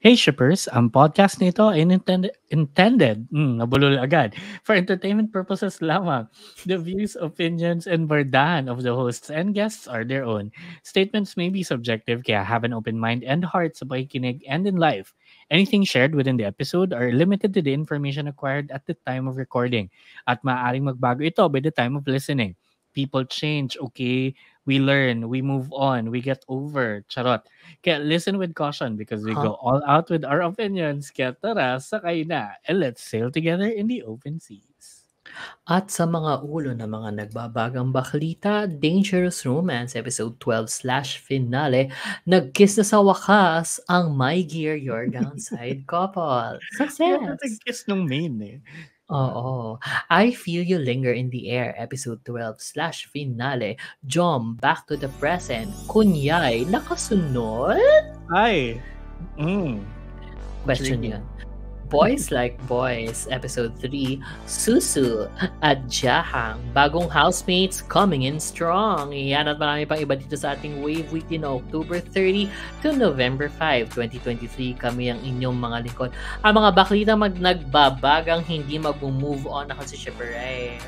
Hey shippers, ang podcast nito ay nabulol agad, for entertainment purposes lamang. The views, opinions, and bardahan of the hosts and guests are their own. Statements may be subjective kaya have an open mind and heart sa pakikinig and in life. Anything shared within the episode are limited to the information acquired at the time of recording at maaaring magbago ito by the time of listening. People change, okay? We learn, we move on, we get over. Charot. Kaya listen with caution because we Huh? go all out with our opinions. Kaya tara, sakay na, and let's sail together in the open seas. At sa mga ulo ng mga nagbabagang baklita, Dangerous Romance Episode 12/finale, nag-kiss na sa wakas ang My Gear Your Downside couple. Kaya nga Success! nag-kiss nung main eh. Diba? Oo. I Feel You Linger in the Air Episode 12/finale, Jom Back to the Present, Kunyay nakasunod? Ay! Question Intriguing. yan. Boys Like Boys, Episode 3, Susu at Jahang, bagong housemates coming in strong. Yan at marami pang iba dito sa ating Wave Weekly na October 30 to November 5, 2023. Kami ang inyong mga lingkod. Ang mga baklita nagbabagang hindi mag-move on. Ako si Shipper Ray.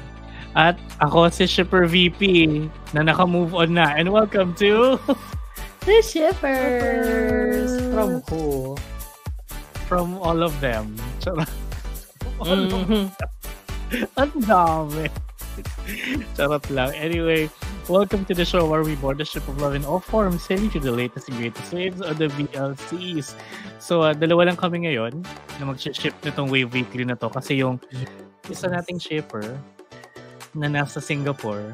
At ako si Shipper VP na naka-move on na. And welcome to... The Shippers! From who? From all of them. Charot. Mm-hmm. Ang dami. Charot lang. Anyway, welcome to the show where we board the ship of love in all forms, sailing through the latest and greatest waves of the VLCs. So, dalawa lang kami ngayon na mag-ship nitong Wave Weekly na to kasi yung isa nating shipper na nasa Singapore,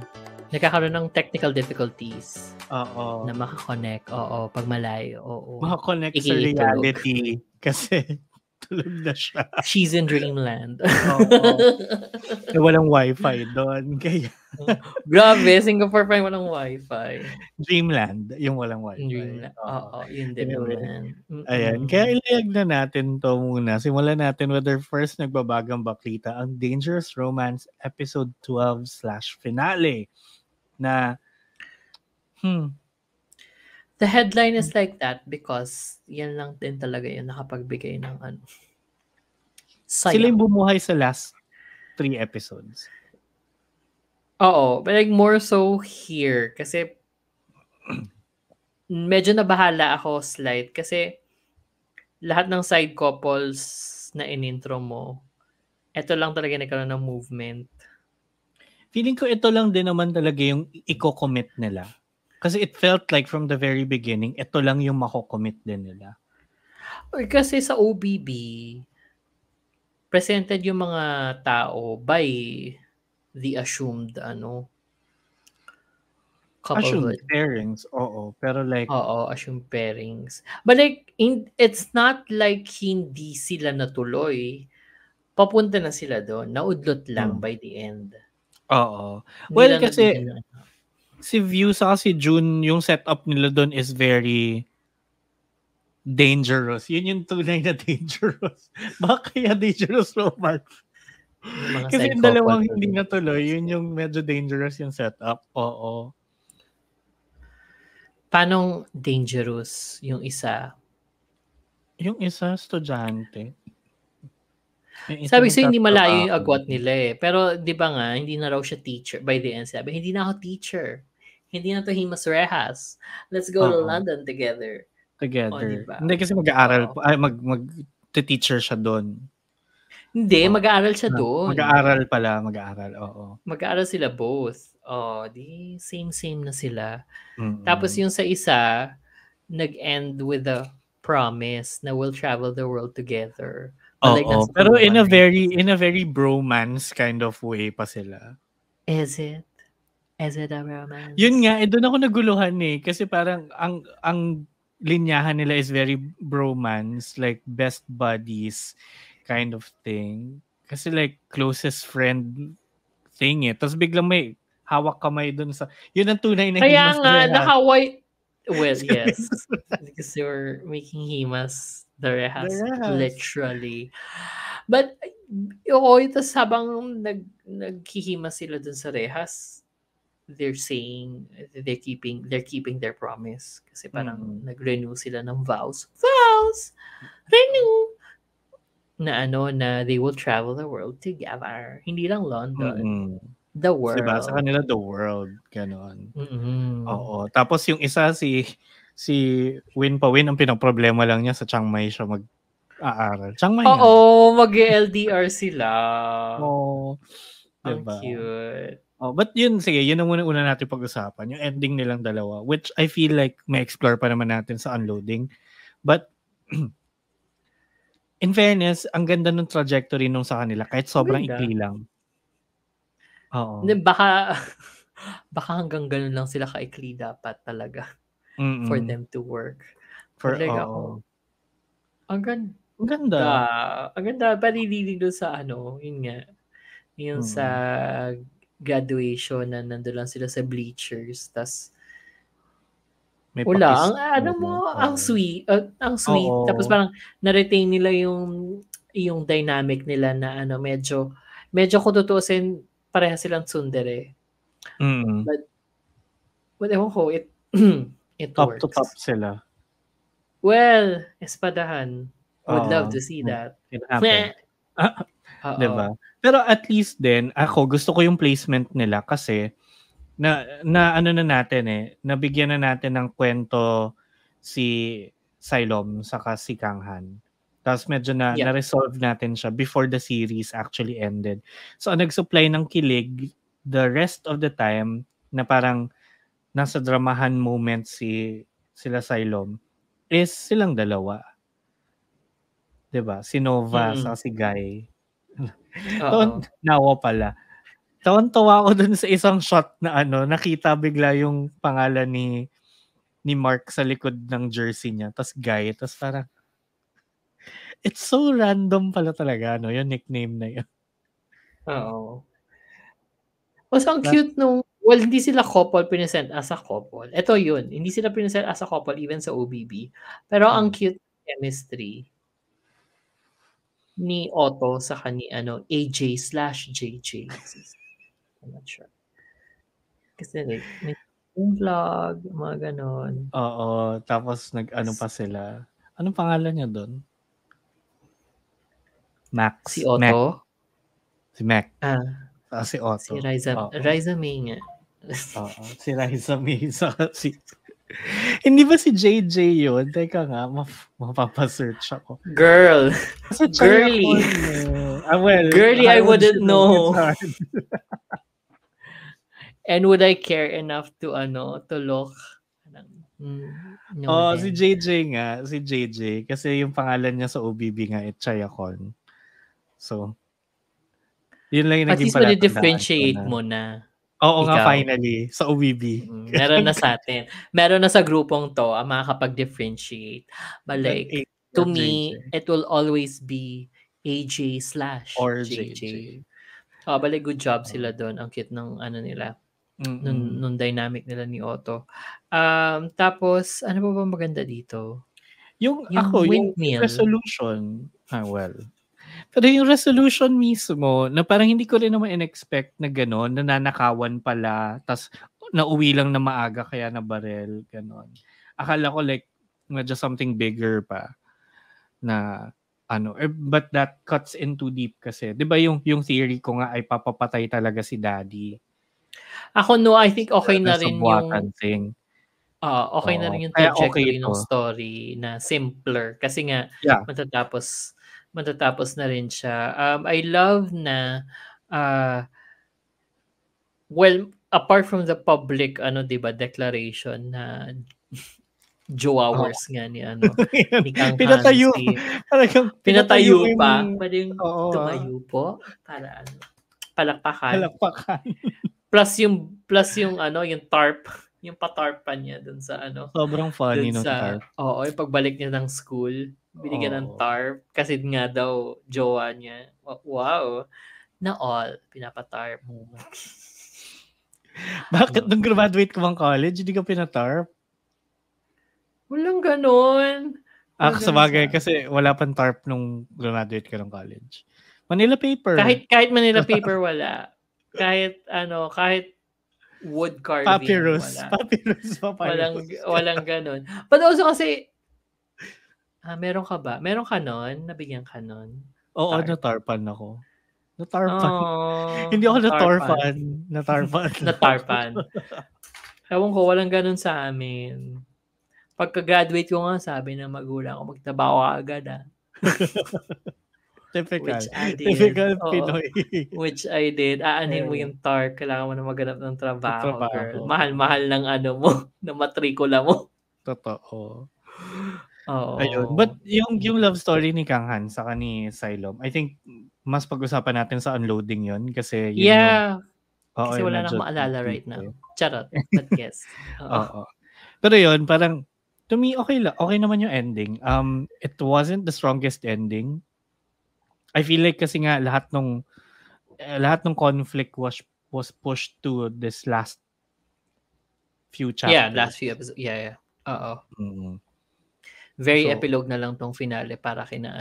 Nagkakaroon ng technical difficulties oo, na makakonect. Oo, pag malayo. Oo. makakonect sa Ikitulog. reality kasi tulog na siya. She's in dreamland. Oo. Eh, walang wifi doon. Kaya Grabe, Singapore pa yung walang wifi. Dreamland, yung walang wifi. Dreamland. Oo, yun din Anyway, naman. ayan. Kaya ilayag na natin to muna. Simulan natin with our first nagbabagang baklita, ang Dangerous Romance Episode 12/finale na The headline is like that because yan lang din talaga yung nakapagbigay ng ano. sila Saya. yung bumuhay sa last 3 episodes. Oo, but like more so here kasi medyo nabahala ako slight kasi lahat ng side couples na in-intro mo, eto lang talaga nagkaroon ng movement. Feeling ko ito lang din naman talaga yung i-commit nila. Kasi it felt like from the very beginning, ito lang yung mako-commit din nila. Or kasi sa OBB, presented yung mga tao by the assumed couplehood. Assumed pairings, oo. Pero like, Oo, assumed pairings. But like, it's not like hindi sila natuloy. Papunta na sila doon. Naudlot lang by the end. oo. Hindi Well, lang kasi nabigyan ng si View sa si June, yung setup nila doon is very dangerous. Yun yung tunay na dangerous. Baka kaya dangerous romance. mga Kasi side yung dalawang couple. hindi natuloy, yun yung medyo dangerous yung setup. Oo. Paano dangerous yung isa? Yung isa, estudyante. Yung isa Sabi ko hindi malayo yung nagtatrabaho. agwat nila eh. Pero di ba nga, hindi na raw siya teacher. By the end, sabi, hindi na ako teacher. Hindi na to Himas Rehas. Let's go to Oo. London together. Together. O, diba? Hindi kasi mag-aaral, ay mag-teacher siya doon. Hindi, mag-aaral siya doon. Mag-aaral pala, mag-aaral, oo. Mag-aaral sila both. Oh, di same na sila. Mm-mm. Tapos yung sa isa, nag-end with a promise na we'll travel the world together. Oo, pero in a very bromance kind of way pa sila. Is it? Is it a romance? Yun nga, doon ako naguluhan eh. Kasi parang ang linyahan nila is very bromance, like best buddies kind of thing. Kasi like closest friend thing eh. Tapos biglang may hawak kamay doon sa... Yun ang tunay na Kaya Himas nga, Rehas. nakaway... Well, yes. Because you're making Himas the Rehas. Literally. But, ito habang naghihimas sila dun sa Rehas, they're saying they're keeping their promise kasi parang Mm. nag-renew sila ng vows renew na they will travel the world together, hindi lang London, Mm. the Diba sa world. kanila the world, gano'n. Mm. Oo, tapos yung isa si Win ang pinoproblema lang niya sa Chiang Mai siya mag-aaral. Chiang Mai nga. Oo, mag-LDR sila. Oo, Ang 'di ba? cute. Oh, but yun sige, yun ang una natin pag-usapan, yung ending nilang dalawa, which I feel like may explore pa naman natin sa Unloading. But in fairness, ang ganda ng trajectory nung sa kanila kahit sobrang Ganda. ikli lang. Oo. Baka hanggang ganun lang sila kaikli dapat talaga for them to work. For Like oo. ako, ang Ang ganda. Ang ganda. Panidilig doon sa yun nga. Yung sa graduation na nandun lang sila sa bleachers. Tas, May wala. pa-kiss. Ang sweet. Ang sweet. Oo. Tapos parang na-retain nila yung dynamic nila na medyo kung tutuusin, pareha silang tsundere. But ewan ko, it Top works. to top sila. Well, espadahan. Would love to see that. It happened. Diba? Pero at least din, ako gusto ko yung placement nila kasi na ano na natin nabigyan na natin ng kwento si Xylom saka si Kanghan. Tapos medyo na-resolve natin siya before the series actually ended. So ang nag-supply ng kilig the rest of the time na parang nasa dramahan moment sila Xylom is silang dalawa. 'Di ba? Si Nova sa si Guy. Nawa pala. Tawan-tawa ako dun sa isang shot na nakita bigla yung pangalan ni Mark sa likod ng jersey niya, tas Guy, tas parang it's so random pala talaga yung nickname na yun. Oo. Mas ang cute nung hindi sila couple pinesent as a couple. Ito yun, hindi sila pinesent as a couple even sa OBB. Pero ang cute chemistry ni Otto sa ni AJ/JJ. I'm not sure. Kasi like, may vlog, mga ganon. Oo, tapos nag-ano pa sila. Anong pangalan niya doon? Max. Si Otto? Si Mac. Si Otto. Si Riza May nga. Oo, si Riza May. Hindi ba si JJ yun? Teka nga, mapapasearch ako. Girl. Girly. Girly, I wouldn't know. And would I care enough to look? No, si JJ nga. Si JJ. Kasi yung pangalan niya sa OBB nga, Chayakon. So, yun lang yung naging palatandaan. At least differentiate mo na. Oo nga, finally. Sa OBB. Meron na sa atin. Meron na sa grupong to ang makakapag-differentiate. But like, to me, it will always be AJ/JJ. Balik, good job sila doon. Ang cute ng nila. Nung dynamic nila ni Otto. Tapos, ano pa ba maganda dito? Yung resolution. Pero yung resolution mismo, na parang hindi ko rin naman in-expect na gano'n, nananakawan pala, tas nauwi lang na maaga kaya na barel, gano'n. Akala ko like, medyo something bigger pa na but that cuts into deep kasi. 'Di ba yung theory ko nga ay papapatay talaga si Daddy. Ako I think okay na rin yung thing. Okay na rin yung trajectory ng story na simpler kasi nga matatapos na rin siya. I love na apart from the public 'di ba declaration na Joawers nga ni Kang pinatayo. Pinatayo pa. Pwedeng tumayo po para palakpakan. Plus yung yung tarp, yung patarpan niya dun sa Sobrang funny nung tarp. Oo, yung pagbalik niya ng school, binigyan ng tarp kasi nga daw jowa niya. Wow. Na all pinapatarp. Bakit nung graduate ka bang college, hindi ka pinatarp? Walang ganon. Sabagay kasi wala pang tarp nung graduate ka ng college. Manila paper. Kahit Manila paper wala. Kahit wood carving. Papyrus. Wala. Papyrus. Walang ganun. But also kasi, meron ka ba? Meron ka nun? Nabigyan ka nun? Oo, Tar. natarpan ako. Natarpan. Oh, Hindi ako natarpan. Natarpan. Natarpan. Ewan ko, walang ganun sa amin. Pagka-graduate ko nga, sabi ng magulang ko, magtrabaho ka agad Typical. Which I did. Typical Oo. Pinoy. Which I did. Aanhin mo yung TAR. Kailangan mo na maghanap ng trabaho, girl. Trabaho. Mahal-mahal ng ano mo, ng matrikula mo. Totoo. Oo. Ayun. But yung love story ni Kang Han saka ni Xylom, I think mas pag-usapan natin sa unloading yon kasi yun Yeah. yung Kasi wala nang medyo maalala tricky right now. Charot. But yes. Oo. Pero yun, parang to me okay naman yung ending. It wasn't the strongest ending. I feel like kasi nga lahat ng conflict was pushed to this last few chapters. Yeah, last few episodes. Yeah. Oo. Mm-hmm. Very epilogue na lang tong finale para kina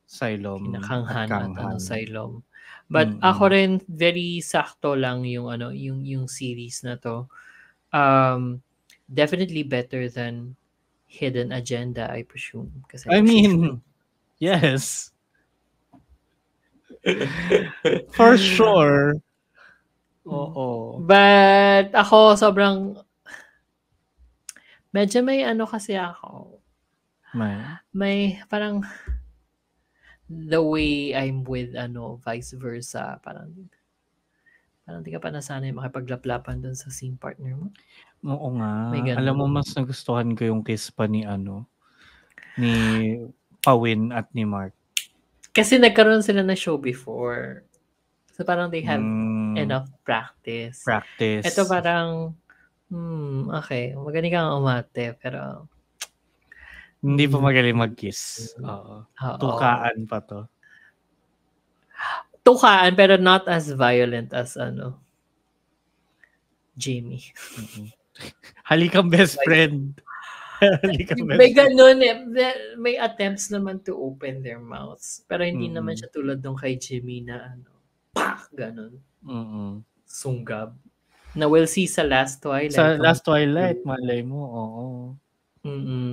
Xylom Kang Han at Xylom. But Mm-hmm. ako rin very sakto lang yung yung series na to. Definitely better than Hidden Agenda, I presume. Kasi I mean, yes. For sure. Oo. But ako sobrang medyo may kasi ako. May parang the way I'm with vice versa, parang di ka pa nasanay makipaglaplapan dun sa scene partner mo. Oo nga. Alam mo, mas nagustuhan ko yung kiss pa ni ni Pawin at ni Mark. Kasi nagkaroon sila ng show before. So parang they have enough practice. Ito parang, okay, magaling kang umate, pero hindi pa magaling mag-kiss. Oo. Tukaan pa to. Tukaan, pero not as violent as Jamie. Halikang best friend. May ganun may attempts naman to open their mouths. Pero hindi naman siya tulad nung kay Jimmy na ganun. Sunggab. Na we'll see sa Last Twilight. Sa Last Twilight, malay mo, oo.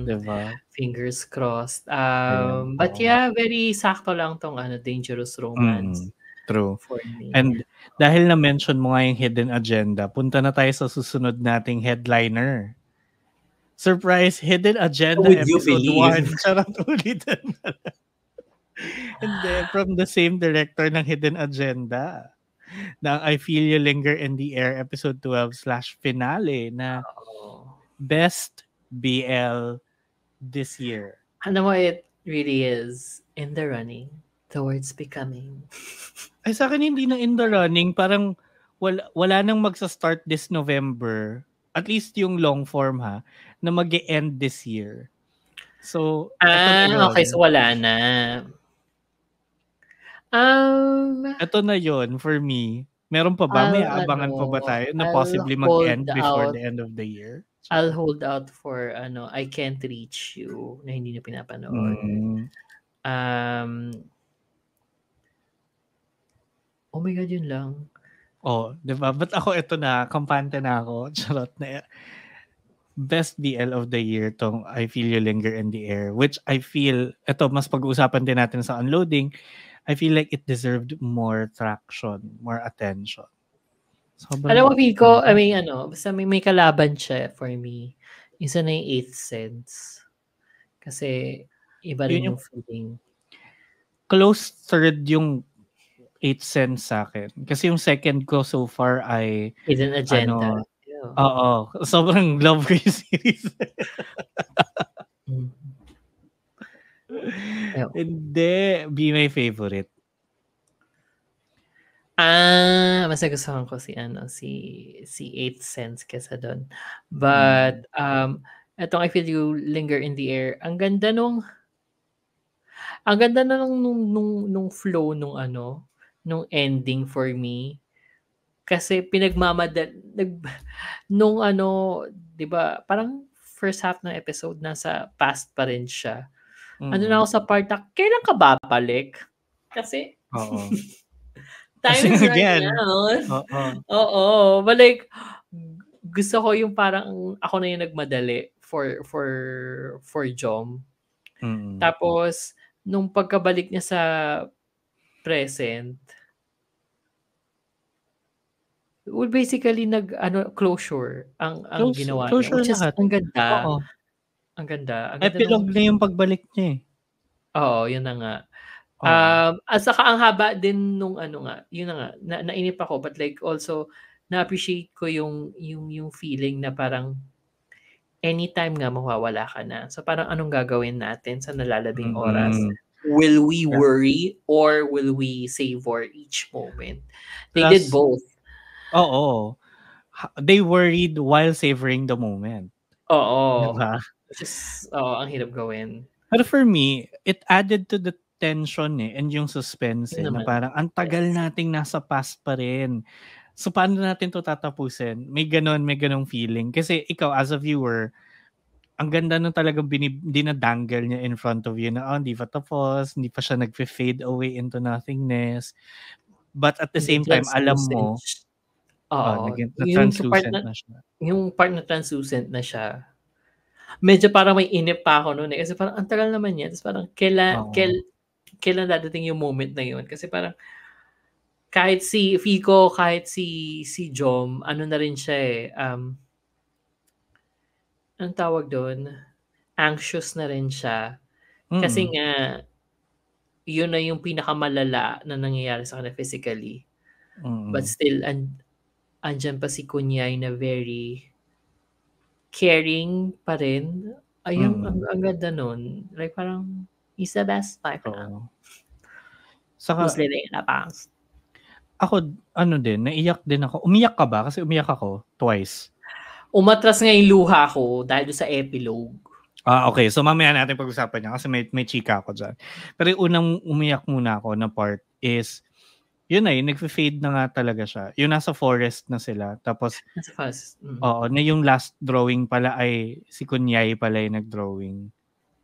Diba? Fingers crossed. But yeah, very sakto lang tong Dangerous Romance. True. For me. And dahil na-mention mo nga yung Hidden Agenda, punta na tayo sa susunod nating headliner. Surprise, Hidden Agenda episode 1. Charot ulitin. And then, from the same director ng Hidden Agenda, ng I Feel You Linger in the Air episode 12/finale na best BL this year. Ano mo, it really is in the running towards becoming. Ay, sa akin hindi na in the running. Parang wala nang magsa-start this November. At least yung long form na mag-e-end this year. So, okay. So, wala na. Ito na yon for me. Meron pa ba? May abangan pa ba tayo na possibly mag-end before the end of the year? I'll hold out for I Can't Reach You na hindi na pinapanood. Oh my God, yun lang. Oh, diba? But ako, ito na, kampante na ako. Charot na. Best BL of the year tong I Feel You Linger in the Air, which I feel, ito, mas pag-uusapan din natin sa unloading, I feel like it deserved more traction, more attention. Alam mo, feel ko, basta may kalaban siya for me. Isa na yung 8th Sense. Kasi, iba rin yung feeling. Close third yung 8th Sense sa akin. Kasi yung second ko so far ay Hidden Agenda. Oo. Sobrang love ko yung series. Hindi. Be my favorite. Mas nagustuhan ko si 8th Sense kesa doon. But etong I Feel You Linger in the Air, ang ganda nung flow nung ending for me. Kasi nung 'di ba, parang first half ng episode nasa past pa rin siya. Na ako sa part na kailan ka babalik? Kasi Time is running Again. out. Oo. Oo. But like, gusto ko yung parang ako na yung nagmadali for Jom. Tapos, nung pagkabalik niya sa present, well, basically closure ang ginawa niya, Closure which is lahat. ang ganda. Oo. Ang ganda Epilogue na yung pagbalik niya Oo, yun na nga. Oo. At saka ang haba din nung yun na nga, nainip ako, but like also na-appreciate ko yung feeling na parang anytime nga mawawala ka na. So parang anong gagawin natin sa nalalabing oras? Will we worry or will we savor each moment? They did both. Oo. They worried while savoring the moment. Oo. Diba? Which is, ang hirap gawin. Pero for me, it added to the tension and yung suspense na parang ang tagal nating nasa past pa rin. So paano natin to tatapusin? May ganong feeling. Kasi ikaw as a viewer, ang ganda nung talagang dinadangle niya in front of you na hindi pa tapos, hindi pa siya nag-fade away into nothingness. But at the same time, alam mo, na-translucent na siya. Yung part na translucent na siya, medyo parang may inip pa ako noon kasi parang ang tagal naman yan. Tapos parang kailan dadating yung moment na yun? Kasi parang kahit si Fico, kahit si Jom, na rin siya anong tawag doon? Anxious na rin siya. Kasi nga, yun na yung pinakamalala na nangyayari sa kanya physically. But still, andyan pa si Kunyay na very caring pa rin. Ayun, ang ganda nun. Like parang, he's the best type now. Who's living in the past. Ako, naiyak din ako. Umiyak ka ba? Kasi umiyak ako twice. Umatras nga yung luha ko dahil sa epilogue. Okay. So mamaya natin pag-usapan niya kasi may chika ako dyan. Pero yung unang umiyak muna ako na part is, yun yung nag-fade na nga talaga siya. Yung nasa forest na sila. Tapos, na yung last drawing pala ay si Kunyay pala yung nag-drawing.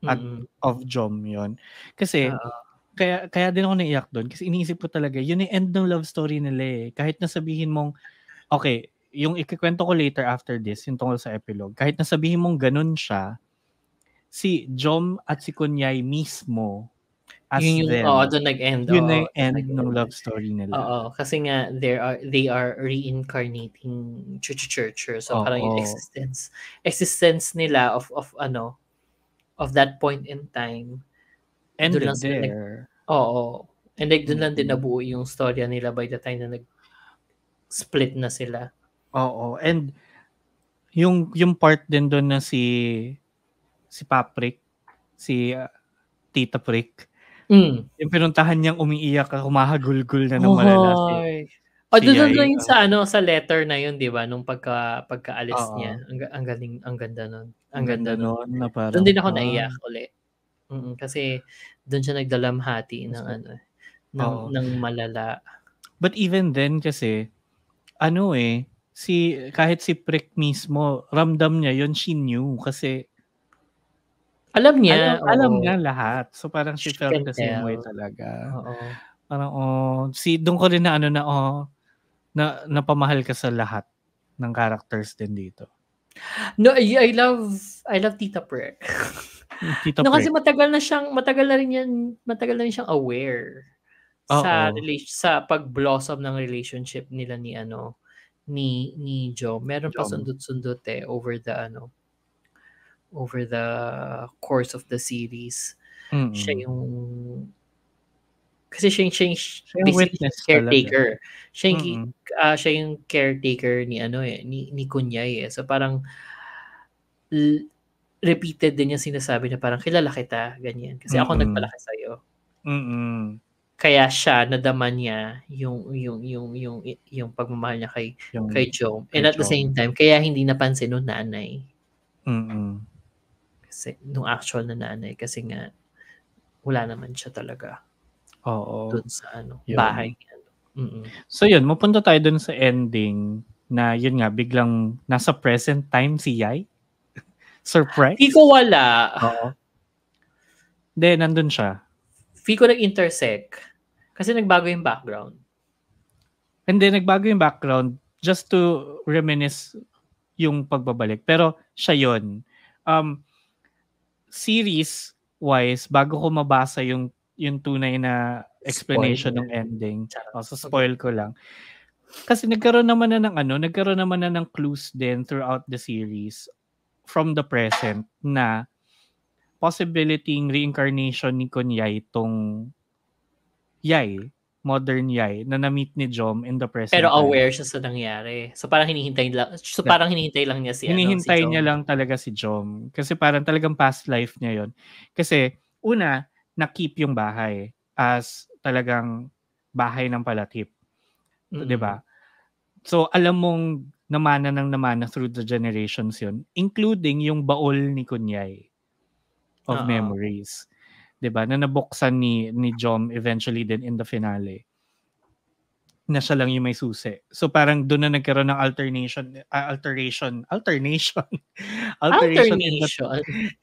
At of Jom yun. Kasi, kaya din ako naiyak doon. Kasi iniisip ko talaga, yun yung end ng love story nila Kahit nasabihin mong, okay, yung ikikwento ko later after this, yung tungkol sa epilogue, kahit nasabihin mong ganun siya, si Jom at si Kunyay mismo, as them, doon nag-end. Yun na yung end ng love story nila. Oo, kasi nga they are reincarnating churcher. So parang yung existence nila of that point in time. Ended there. And like doon lang din nabuo yung storya nila by the time na nag-split na sila. Oo, and yung part din doon na si Paprick, si Tita Prick, yung pinuntahan niyang umiiyak, humahagulgul na ng malala doon lang yun sa letter na yun, di ba? Nung pagkaalis niya. Ang galing, ang ganda nun. Ang ganda nun. Doon din ako naiyak ulit. Kasi doon siya nagdalamhati ng malala. But even then kasi, kahit si Prick mismo, ramdam niya yun, she knew. Kasi, alam niya. Alam niya lahat. So parang she felt the same way talaga. Parang, doon ko rin na napamahal ka sa lahat ng characters din dito. No, I love Tita Prick. Tita Prick. Kasi matagal na rin siyang aware sa pag-blossom ng relationship nila ni Jom. Meron pa sundot-sundot over the course of the series. Siya yung kasi siya yung witness caretaker. Siya yung caretaker ni Kunyay So parang repeated din yung sinasabi na parang kilala kita, ganyan. Kasi ako nagpalaki sa'yo. Kaya siya nadama niya yung pagmamahal niya kay Jom. And at the same time, kaya hindi napansin nung nanay. Kasi nung actual na nanay kasi nga wala naman siya talaga. Doon sa bahay niya. So yun, mapunta tayo dun sa ending na yun nga biglang nasa present time si Yai. Surprise? Fico wala. Nandun siya. Fico nag-intersect kasi nagbago yung background. And then nagbago yung background just to reminisce yung pagbabalik. Pero siya yun. Series wise, bago ko mabasa yung tunay na explanation Spoiler. ng ending, Charot. so Okay. spoil ko lang. Kasi nagkaroon naman na ng clues din throughout the series from the present na possibility reincarnation ni Kunyai tong Yai, modern Yai, na na-meet ni Jom in the Pero present time. aware siya sa nangyari. So parang Yeah. hinihintay lang niya si Hinihintay niya Jom. lang talaga si Jom. Kasi parang talagang past life niya yon. Kasi una, na-keep yung bahay as talagang bahay ng palatip. 'Di ba? So alam mong namana through the generations yun, including yung baol ni Kunyai of Oo. memories. 'Di ba? Na nabuksan ni Jom eventually din in the finale. Na siya lang yung may susi. So parang doon na nagkaroon ng alteration Alternation.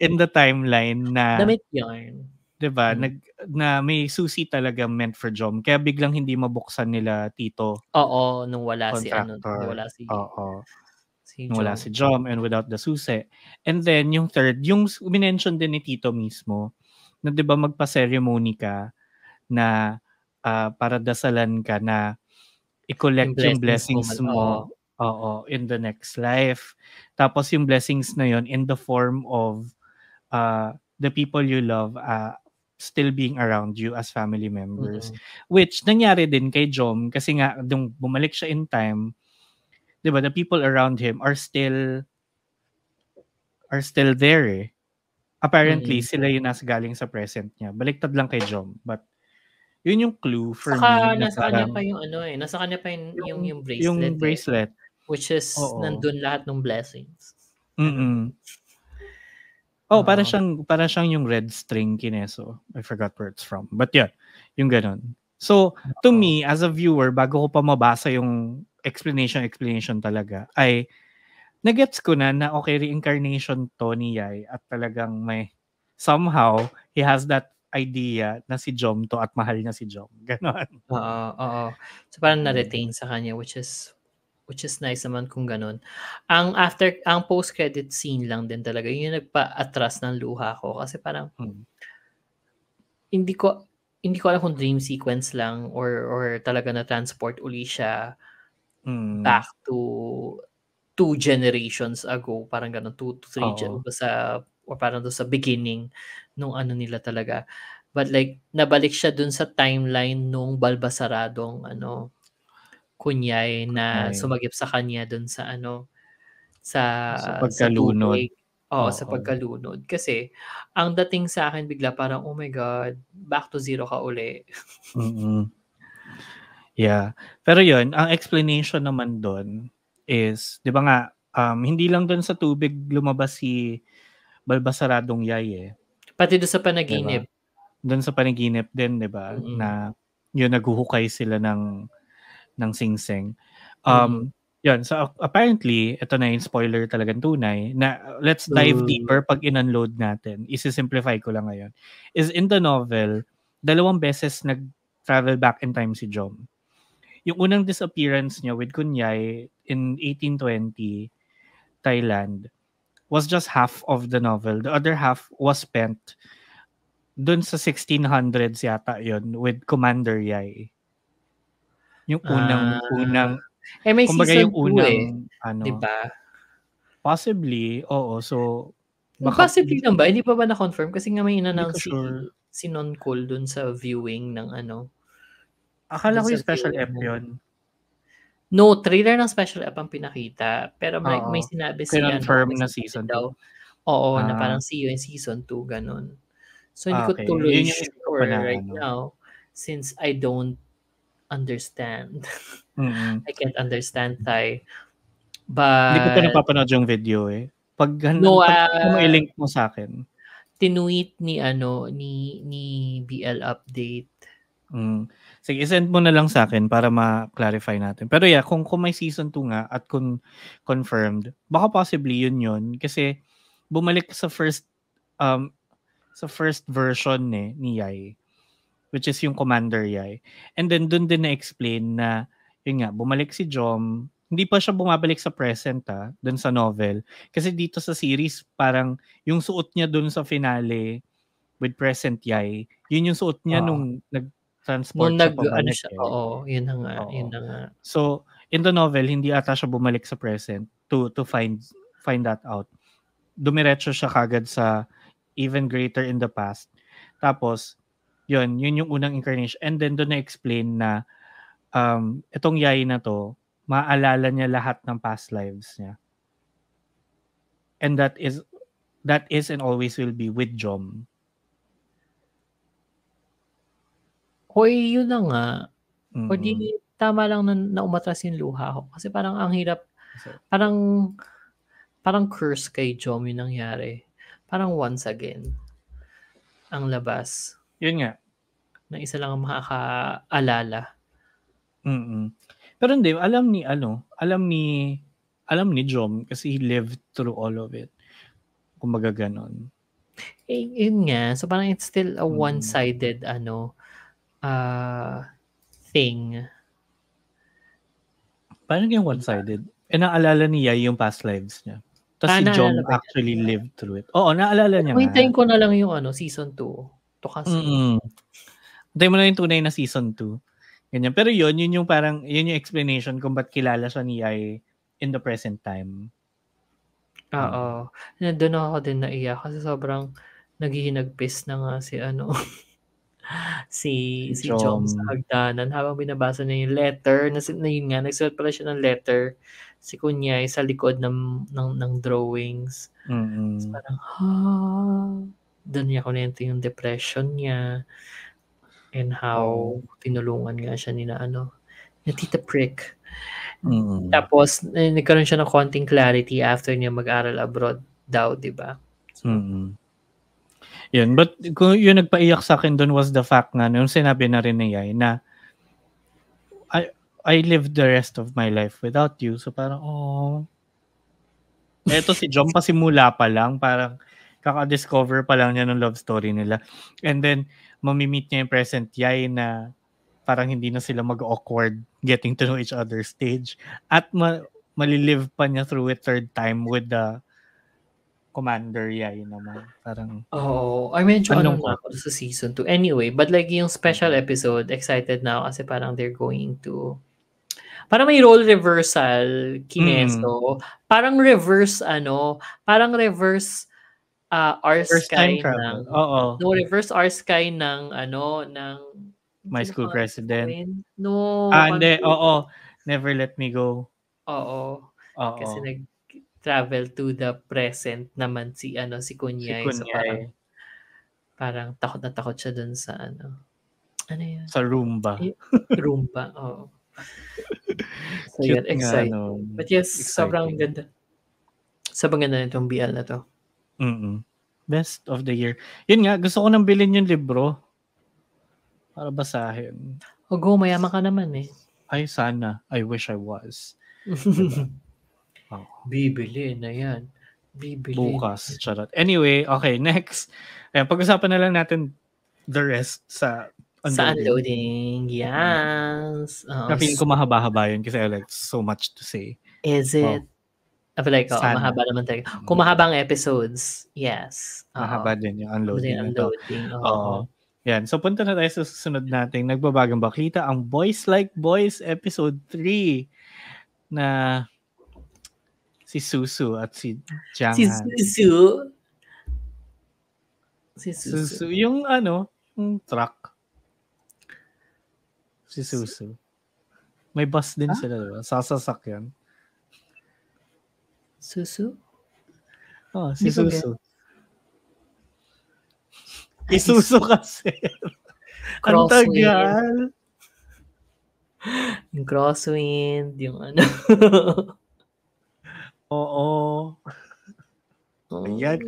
in the timeline na, Damit yarn. 'di ba, na may susi talaga meant for Jom. Kaya biglang hindi mabuksan nila Tito Oo, nung wala si contractor. Oo. Nung wala Jom. si Jom and without the susi. And then yung third, yung minention din ni Tito mismo na 'di ba magpa-ceremony ka na para dasalan ka na Yung i-collect yung blessings mo blessings oo. mo, oo, in the next life. Tapos yung blessings na yon in the form of the people you love still being around you as family members. Which nangyari din kay Jom kasi nga nung bumalik siya in time, 'di ba, the people around him are still there eh. Apparently, sila yung nasa galing sa present niya. Baliktad lang kay Jom. But yun yung clue for me Saka na nasa kanya pa parang yung nasa kanya pa yung yung bracelet eh. bracelet. Which is Oo. nandun lahat ng blessings. Oh, para siyang yung red string kineso. I forgot where it's from. But yeah, yung ganun. So, to me, as a viewer, bago ko pa mabasa yung explanation talaga, ay nagets ko na okay, reincarnation to ni Yai at talagang somehow, he has that idea na si Jom to at mahal niya si Jom. Ganon. Oo. So parang na-retain sa kanya which is nice naman kung ganun. Ang post-credit scene lang din talaga, yun yung nagpa-atras ng luha ko kasi parang hindi ko alam kung dream sequence lang or talaga na-transport uli siya back to 2 generations ago, parang gano'n, 2 to 3 or parang doon sa beginning nung nila talaga. But like, nabalik siya dun sa timeline nung balbasaradong Kunyai na sumagip sa kanya dun sa sa sa pagkalunod. tubig. Oo, sa pagkalunod. Kasi ang dating sa akin bigla parang, "Oh my God, back to zero ka uli." Yeah. Pero yun, ang explanation naman dun is, 'di ba nga, hindi lang dun sa tubig lumabas si balbasaradong Yai eh. Pati dun sa 'Di ba? panaginip. Dun sa panaginip din, 'di ba? Na yun naghuhukay sila ng singsing. Yun, so apparently, ito na yung spoiler talagang tunay, na let's dive deeper pag in-unload natin. Isi-simplify ko lang ngayon. Is in the novel, 2 beses nag-travel back in time si Jom. Yung unang disappearance niya with Kunyai in 1820, Thailand, was just half of the novel. The other half was spent dun sa 1600s yata yun with Commander Yai. Yung unang may kumbaga season yung 2 eh. unang 'Di ba? Possibly, oo. So, baka Possibly lang ba? Hindi pa ba na-confirm? Kasi nga may hindi ko in-announce sure. si Noncol dun sa viewing ng Akala dun ko sa yung special viewing ep ng yun. No, trailer ng special ep ang pinakita. Pero like may Oo. sinabi Kinonfirm may na sinabi season 2. daw. Oo, na parang see you in season 2, ganun. So hindi ko Okay. tuloy Yun yung hindi ko pa sure na right now since I don't understand. I can't understand Thai. Hindi ko pa But napapanood yung video eh. Pag no, mo i-link mo sa akin. Tinuit ni BL Update. Sige, send mo na lang sa akin para ma-clarify natin. Pero yeah, kung may season 2 nga at kung confirmed, baka possibly yun kasi bumalik sa first version ni Yai, which is yung Commander Yai. And then dun din na-explain na yun nga, bumalik si Jom. Hindi pa siya bumabalik sa present dun sa novel. Kasi dito sa series, parang yung suot niya dun sa finale with present Yai, yun yung suot niya Oo. nung nag-transport Nung siya nag-ano pabalik siya, eh. oo, yun na nga, yun Oo. na nga. So, in the novel, hindi ata siya bumalik sa present to find that out. Dumiretso siya kagad sa even greater in the past. Tapos, yun yung unang incarnation. And then doon na-explain na itong Yai na to, maalala niya lahat ng past lives niya. And that is and always will be with Jom. Hoy, yun na nga. O Mm. di tama lang na umatras yung luha ko. Kasi parang ang hirap, So, parang curse kay Jom yung nangyari. Parang once again, ang labas. yun nga. Na isa lang ang makakaalala. Mm. Pero hindi, alam ni Jom kasi he lived through all of it. Kumbaga ganon. Eh, yun nga. So parang it's still a one-sided thing. Parang yung one-sided. Naalala niya yung past lives niya. Tapos si Jom actually lived through it. Oo, naalala niya nga. Hintayin ko na lang yung season 2. To kasi. Hintayin mo na yung tunay na season 2. Ganyan. Pero yun yung parang, yun yung explanation kung ba't kilala siya ni Yai in the present time. Oo. Doon ako din naiyak kasi sobrang naghihinagpis na nga si Jom sa hagdanan habang binabasa niya yung letter na yun nga, nagsulat pala siya ng letter si Kunyay sa likod ng drawings. So, parang doon niya kunento yung depression niya and how tinulungan nga siya ni Tita Prick. Tapos nagkaroon siya ng konting clarity after niya mag-aral abroad daw, di ba? So, yun. But kung yung nagpaiyak sa akin doon was the fact na yung sinabi na rin ni Yai na I lived the rest of my life without you. So parang, eto si Jom pa simula pa lang, parang kaka-discover pa lang niya ng love story nila. And then, mamimit niya yung present Yai na parang hindi na sila mag-awkward getting to know each other stage. At malilive pa niya through it third time with the Commander Yai naman. Parang, medyo na ako sa season 2. Anyway, but like yung special episode, excited na ako kasi parang they're going to parang may role reversal, Kineso. Parang reverse R-Sky ng reverse R-Sky ng My School President. No. Hindi. Never Let Me Go. Oo. Kasi nag-travel to the present naman si Kunyay. So parang takot na takot siya dun sa ano yun? Sa Roomba. Roomba, oo. So yun, exciting. But yes, sobrang ganda. Sobrang ganda nitong BL na to. Best of the year. Yun nga, gusto ko nang bilhin yung libro. Para basahin. Go, mayaman ka naman eh. Ay, sana. I wish I was. Bibili na yan. Bukas. Charot. Anyway, okay, next. Ayan, pag-usapan na lang natin the rest sa Unloading. Yes. Feeling ko mahaba-haba yun kasi I like so much to say. Is it? I feel like, mahaba naman tayo. Kung mahabang episodes, yes. Mahaba din yung unloading. Oo. Yan. So, punta na tayo sa susunod nating nagbabagang baklita, ang Boys Like Boys Episode 3 na si Susu at si Jianghan. Si Susu. Yung yung truck. Si Susu. May bus din sila, diba? Sasasakyan. Susu? Si Susu. Isusu kasi. Ang tagal. Yung crosswind, yung Oo. Ayan.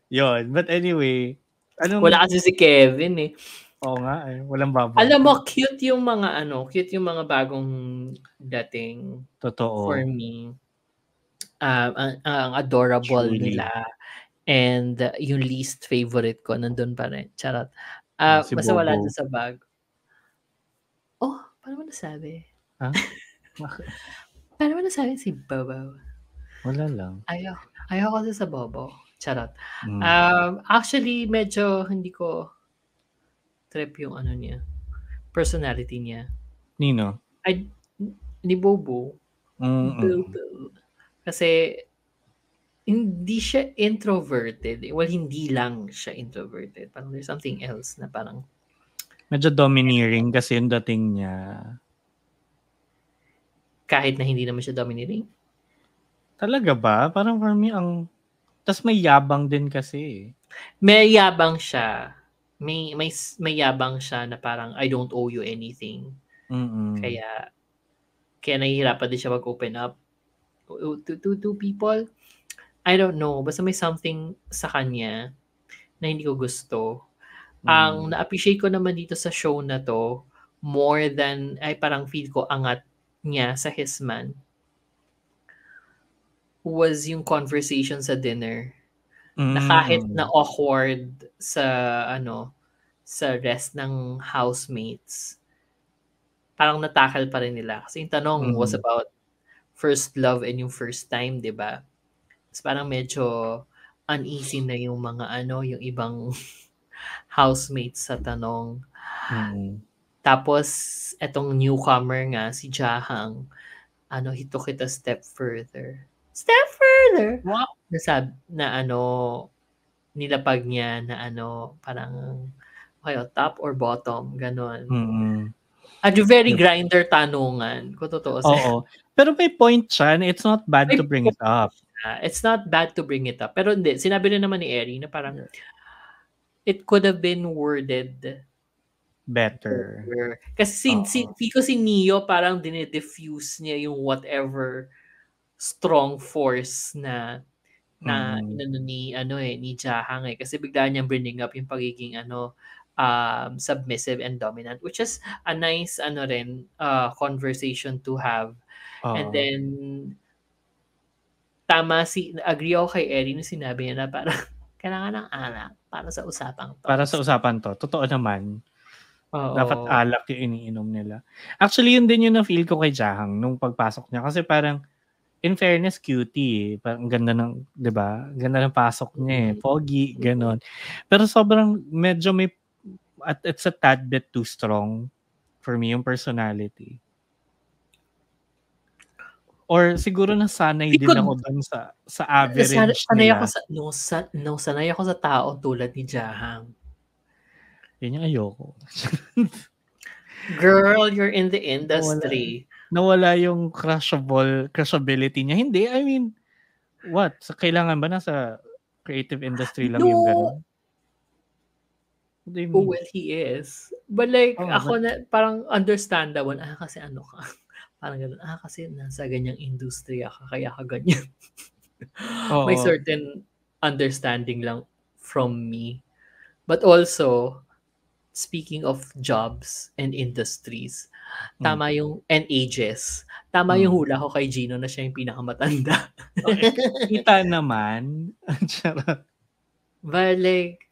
Yun. But anyway. Wala kasi si Kevin eh. Oo nga eh. Walang babae. Alam mo, cute yung mga bagong dating. Totoo. For me. Ang adorable nila. And yung least favorite ko, nandun pa rin. Charot. Basta wala dun sa bag. Paano mo nasabi? Ha? Paano mo nasabi si Bobo? Wala lang. Ayaw kasi sa Bobo. Charot. Mm. Actually, medyo hindi ko trip yung ano niya. Personality niya. Nino? Ay, ni Bobo. Mm. Bobo. Kasi, hindi siya introverted. Well, hindi lang siya introverted. Parang there's something else na parang Medyo domineering kasi yung dating niya. kahit na hindi naman siya domineering. Talaga ba? Parang for me, tas may yabang din kasi. May yabang siya. May yabang siya na parang I don't owe you anything. Mm. Kaya nahihirapan din siya mag-open up to people. I don't know. Basta may something sa kanya na hindi ko gusto. Ang na-appreciate ko naman dito sa show na to, more than, ay parang feel ko angat niya sa Hisman, was yung conversation sa dinner. Na kahit na awkward sa sa rest ng housemates, parang natakal pa rin nila. Kasi yung tanong was about first love and yung first time, di ba? Tapos parang medyo uneasy na yung mga yung ibang housemates sa tanong. Tapos, etong newcomer nga, si Jahang, he took it a step further. Step further! Wow! Na nilapag niya na parang, top or bottom, ganon. At yung very grinder tanungan, kung totoo sa'yo. Oo. Pero may point siya na it's not bad to bring it up. It's not bad to bring it up. Pero hindi, sinabi rin naman ni Eri na parang, it could have been worded better. Kasi si Neo parang dinidifuse niya yung whatever strong force na ni Jahang kasi bigla niyang bringing up yung pagiging submissive and dominant, which is a nice conversation to have. And then agree ako kay Eri nung sinabi niya na parang kailangan ng alak para sa usapang to. Para sa usapan to. Totoo naman. Oo. Dapat alak yung iniinom nila. Actually, yun din yung na-feel ko kay Jahang nung pagpasok niya. Kasi parang, in fairness, cutie. Parang ganda ng, di ba? Ganda ng pasok niya eh. Pogi, ganon. Pero sobrang, medyo may, it's a tad bit too strong for me, yung personality. Or siguro nasanay din ako dun sa average nila. Sanay ako sa tao tulad ni Jahang. Yun yung ayoko. Girl, you're in the industry. Nawala yung crushability niya. Hindi, I mean, what? Kailangan ba nasa creative industry lang yung gano'n? Oh, well, he is. But like, ako na, parang understandable. Kasi ano ka? Parang gano'n. Kasi nasa ganyang industriya ka, kaya ka ganyan. May certain understanding lang from me. But also, speaking of jobs and industries, tama yung, and ages, tama yung hula ko kay Gino na siya yung pinakamatanda. Kita naman. But like,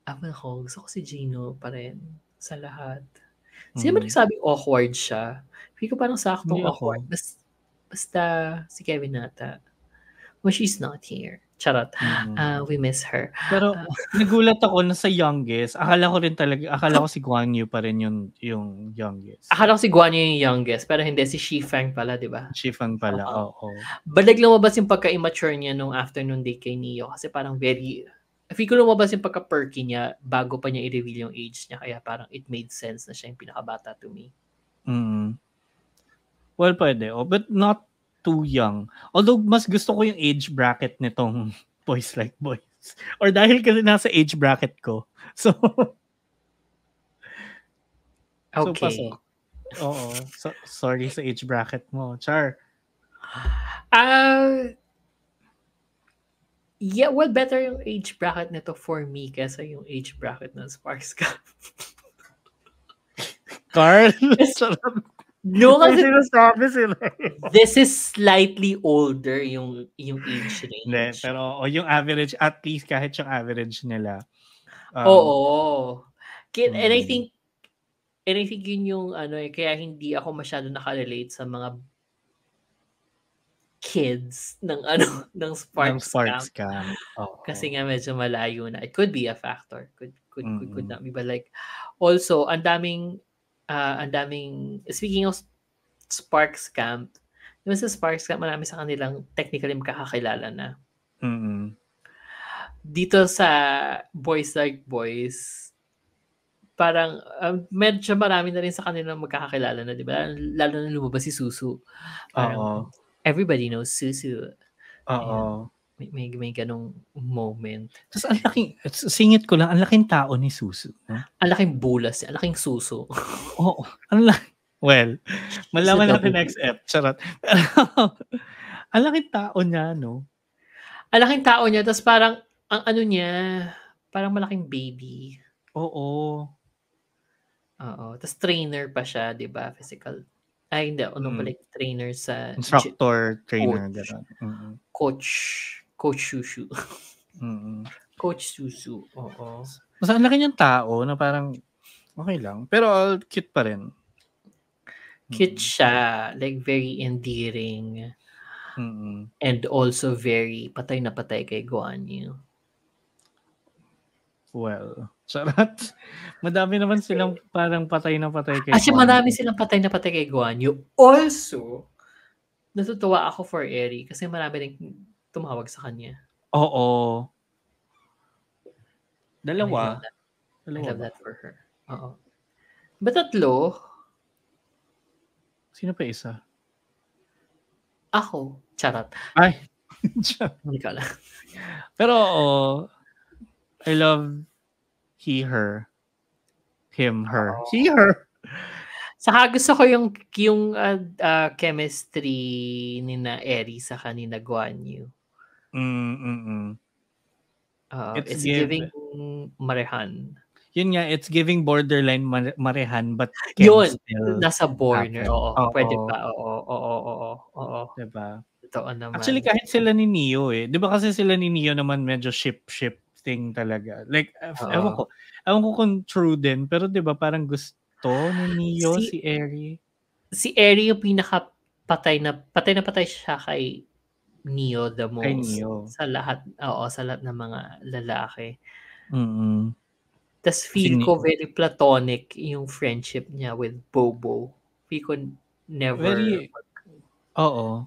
gusto ko si Gino pa rin sa lahat. Sino ba nagsabing awkward siya? Hindi ko parang saktong awkward. Basta si Kevin nata. Well, she's not here. Charot. We miss her. Pero nagulat ako na sa youngest. Akala ko si Guan Yu pa rin yung youngest. Akala ko si Guan Yu yung youngest, pero hindi, si Shifang pala, di ba? Shifang pala, oo. Balag lumabas yung pagka-immature niya nung afternoon day kay Neo kasi parang feel ko lumabas yung pagka-perky niya bago pa niya i-reveal yung age niya, kaya parang it made sense na siya yung pinakabata to me. Well, pwede. But not too young. Although, mas gusto ko yung age bracket nitong Boys Like Boys. Or dahil kasi nasa age bracket ko. So, okay. Oo. Sorry sa age bracket mo. Char. Yeah, well, better yung age bracket nito for me kaysa yung age bracket ng Sparks Cup. Carl? No, kasi this is slightly older yung age range. Hindi, pero yung average, at least kahit yung average nila. Oo. And I think And I think yun yung kaya hindi ako masyado nakarelate sa mga kids ng ng Ng Sparks Sparks Camp. Camp. Kasi Oo. nga medyo malayo na. It could be a factor. Could Mm. not be. But like, also, speaking of Sparks Camp, yung sa Sparks Camp, marami sa kanilang technically magkakakilala na. Mm. Dito sa Boys Like Boys, parang medyo marami na rin sa kanilang magkakakilala na, di ba? Lalo na lumabas si Susu. Parang, Oo. everybody knows Susu. And Oo. may ganong moment. Tapos ang laking, singit ko lang, ang laking tao ni Susu, no? Ang laking bulas, ang laking suso. Oo. Well, malaman natin next ep. Charot. Ang laking tao niya, no? Ang laking tao niya, tapos parang, ang niya, parang malaking baby. Oo. Oo. Tapos trainer pa siya, di ba? Physical. Ay, hindi. Balik trainer sa... Instructor, trainer, gano'n. Mm-hmm. Coach Susu. Mm-hmm. Coach Susu. Oo. Mas ang laki niyang tao na parang okay lang. Pero cute pa rin. Cute siya. Like, very endearing. Mm-hmm. And also very patay na patay kay Guan Yu. Well, charot. Madami naman silang parang patay na patay kay Guan Yu. Madami silang patay na patay kay Guan Yu. Also, natutuwa ako for Eri kasi marami rin tumawag sa kanya. Oo. Dalawa. I love that for her. Oo. Ba tatlo? Sino pa isa? Ako. Charot. Ay. Hindi ka lang. Pero I love he, her. Him, her. Oh. He, her. Saka gusto ko yung chemistry ni na Eri sa kanina Guan Yu. It's giving Marehan. Yun nga, it's giving borderline Marehan, but yun, nasa border. Oo, pwede pa. Oo. Diba? Totoo naman. Actually, kahit sila ni Neo Diba kasi sila ni Neo naman medyo ship-thing talaga. Like, ewan ko kung true din, pero diba parang gusto ni Neo si Eri? Si Eri yung pinaka patay na patay siya kay Neo the most. Kay Neo. Sa lahat ng mga lalaki. Mm-hmm. Tas feel ko very platonic yung friendship niya with Bobo. Feel ko never... Oo.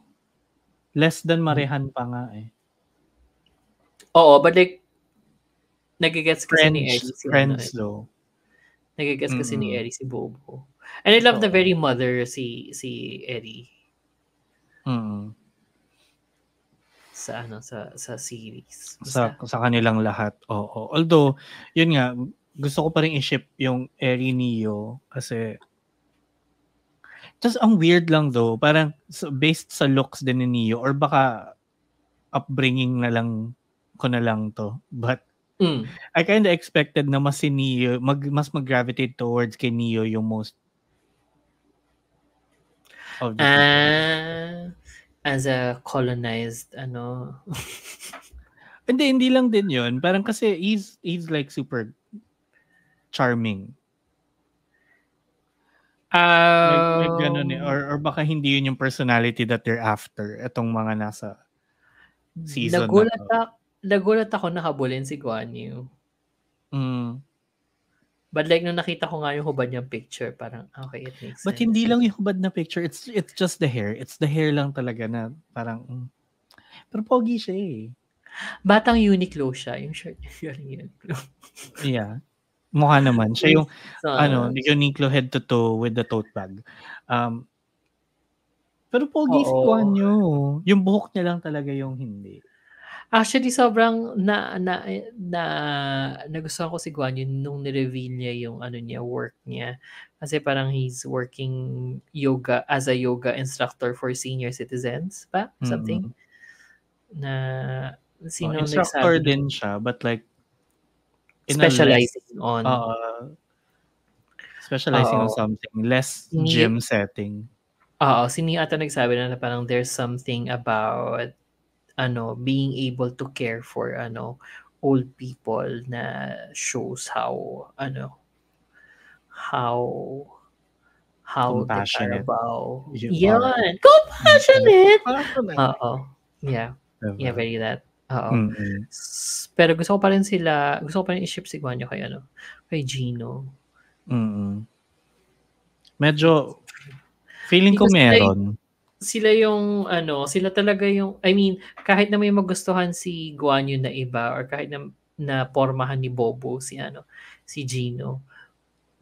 Less than Marehan pa nga eh. Oo, but like, nagigets kasi ni Eri si friends though. Nagigets kasi ni Eri si Bobo. And I love the very mother si Eri. Sa series. Sa kanilang lahat. Oo. Although, yun nga, gusto ko pa rin i-ship yung Eri Neo kasi just ang weird lang though, parang based sa looks din ni Neo or baka upbringing na lang ko na lang to. But I kind of expected na mas si Neo, mas mag-gravitate towards kay Neo yung most of the people. As a colonized, Hindi lang din yun. Parang kasi he's like super charming. Like ganun eh. Or baka hindi yun yung personality that they're after. Itong mga nasa season Nagulat ako nakabulin si Guan Yu. But like, nung nakita ko nga yung hubad niyang picture, parang, okay, it makes sense. But hindi lang yung hubad na picture. It's just the hair. It's the hair lang talaga na parang, pero pogi siya eh. Batang Uniqlo siya. Yung shirt niya Uniqlo. Yeah. Mukha naman. Siya yung, Uniqlo head to toe with the tote bag. Pero pogi si Guan Yu. Yung buhok niya lang talaga yung hindi. Actually, sobrang nagustuhan ko si Guan Yu nung ni-reveal niya yung work niya. Kasi parang he's working as a yoga instructor for senior citizens ba? Something. Na sino instructor din siya, but like specializing on something less gym setting. Sino ata nagsabi na parang there's something about being able to care for old people na shows how how the Compassionate. Carabao. You are. Yun! Compassionate! Compassionate. Oo. Yeah. Yeah, Diba? very that. Oo. Mm-mm. Pero gusto ko pa rin i-ship si Guanyo kay Gino. Mm-mm. Medyo, feeling ko Because meron. sila talaga yung, I mean, kahit na may magustuhan si Guanyo na iba or kahit na pormahan ni Bobo si Gino,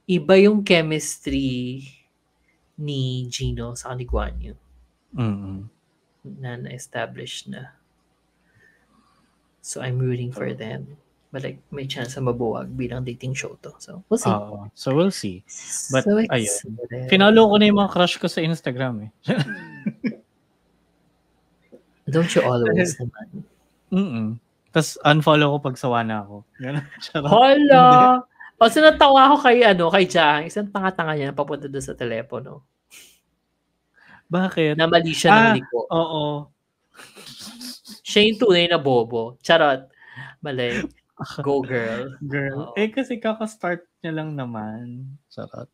iba yung chemistry ni Gino sa ni Guanyo Mm-mm. na na-establish na. So I'm rooting for them. But like, may chance na mabuwag bilang dating show to. So, we'll see. So we'll see. But, So ayun. Finalo ko na yung mga crush ko sa Instagram eh. Don't you always naman? Mm-mm. Tapos unfollow ko pag sawa na ako. Hala! Kasi natawa ako kay Jang. Isang tanga-tanga niya na papunta doon sa telepono. Bakit? Na mali siya ng liko. Oo. Siya yung tunay na bobo. Charot. Mali. Go girl. Girl. Kasi kaka-start niya lang naman. Charot.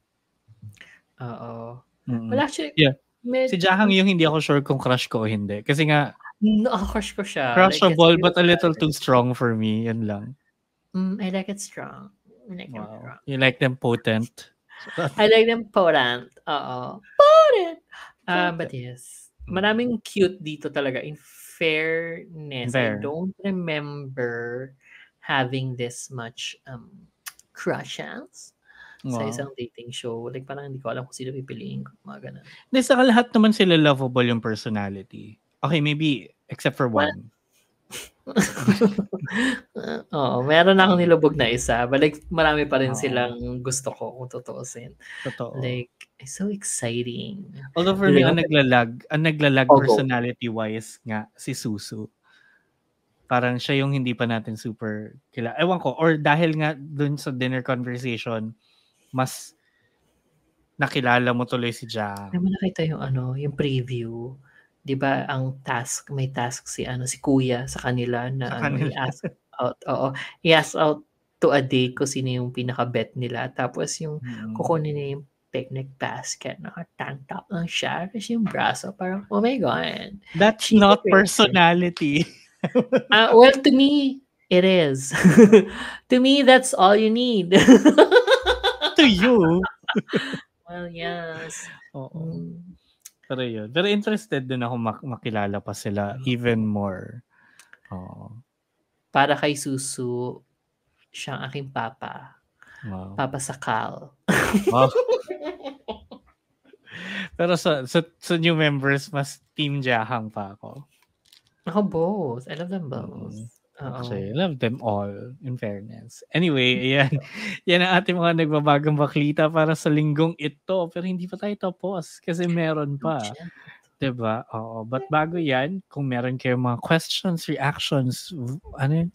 Oo. Mm-mm. Well, actually, yeah. Si Jahang yung hindi ako sure kung crush ko o hindi. Kasi nga, crush ko siya. Crushable but a little too strong for me. Yan lang. I like it strong. Wow. You like them potent? I like them potent. Oo. Potent! But yes. Maraming cute dito talaga. In fairness, I don't remember having this much crushes sa isang dating show. Like, parang hindi ko alam kung sino pipiliin ko. Mga ganun. Hindi, saka lahat naman sila lovable yung personality. Okay, maybe except for one. Meron akong nilubog na isa. But like, marami pa rin silang gusto ko kung totoosin. Totoo. Like, it's so exciting. Although for me, ang naglalag personality-wise nga, si Susu. Parang siya yung hindi pa natin super kilala. Ewan ko, or dahil nga dun sa dinner conversation, mas nakilala mo tuloy si Jang. May nakita yung yung preview. 'Di ba may task si Kuya sa kanila na i-ask out. Oo. I-ask out to a date kung sino yung pinaka-bet nila. Tapos yung kukunin niya yung picnic basket, naka-tank top lang siya. Tapos yung braso, parang, oh my God. That's not personality. Well, to me, it is. To me, that's all you need. To you? Well, yes. Oo. Pero yun. Pero interested din ako makilala pa sila even more. Para kay Susu, siyang aking papa. Wow. Papa Sakal. Wow. Pero sa new members, mas Team Jahang pa ako. Ako both. I love them both. Actually, I love them all, in fairness. Anyway, yan ang ating mga nagbabagang baklita para sa linggong ito. Pero hindi pa tayo tapos kasi meron pa. Diba? Oo. But bago yan, kung meron kayong mga questions, reactions,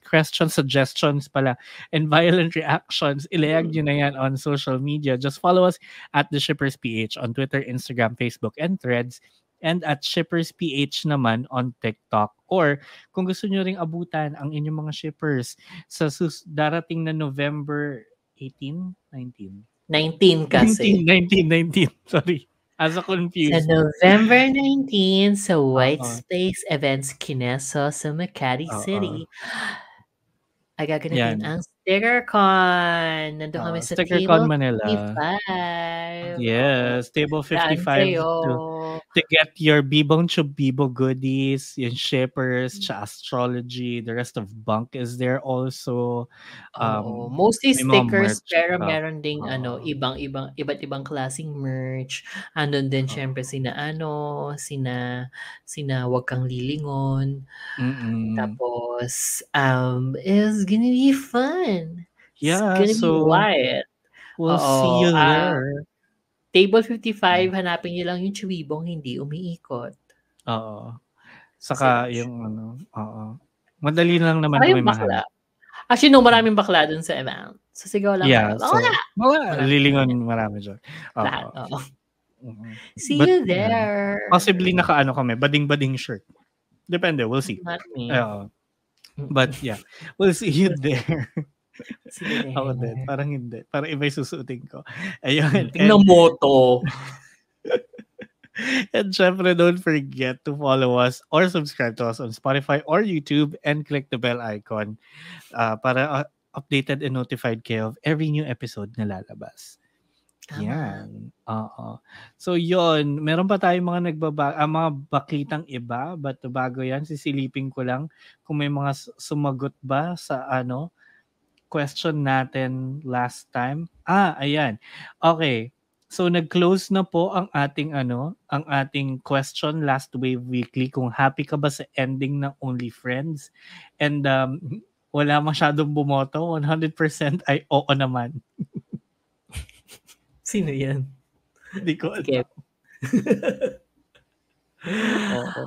question suggestions pala, and violent reactions, ilayag nyo na yan on social media. Just follow us at The Shippers PH on Twitter, Instagram, Facebook, and Threads. And at Shippers PH naman on TikTok. Or kung gusto nyo ring abutan ang inyong mga shippers sa darating na November 18? 19? 19 kasi. 19. Sorry. Asa confused. Sa November 19 sa White Space Events Kineso sa Makati City. Ay gaganatin ang StickerCon. Nandun kami sa StickerCon Table Manila. 55. Yes, Table 55 to get your Bibong Chubibo goodies, yung shippers, astrology, the rest of Bunk is there also. Mostly stickers pero meron ding iba't ibang klaseng merch. Andun din syempre sina Wag Kang Lilingon. Tapos it's gonna be fun. Yeah, it's gonna be wild. We'll see you there. Table 55, hanapin niyo lang yung Chuwibong hindi umiikot. Oo. Saka yung madali lang naman kami mahal. Actually, maraming bakla dun sa event. So, sigaw lang. Yeah, Lilingon marami dyan. Lahat, See you there. Possibly kami, bading-bading shirt. Depende, we'll see. Not me. But yeah, we'll see you there. Ako din. Parang hindi. Parang iba yung susuotin ko. Ayun. Tingnan mo to. And syempre, don't forget to follow us or subscribe to us on Spotify or YouTube and click the bell icon para updated and notified kayo of every new episode na lalabas. Yan. Oo. So yon, meron pa tayong mga mga baklitang iba, but bago yan, sisilipin ko lang kung may mga sumagot ba sa question natin last time. Ayan. Okay. So nag-close na po ang ating ang ating question last Wave Weekly kung happy ka ba sa ending ng Only Friends. And wala masyadong bumoto, 100% ay oo naman. Sino yan? Hindi ko alam. Oo.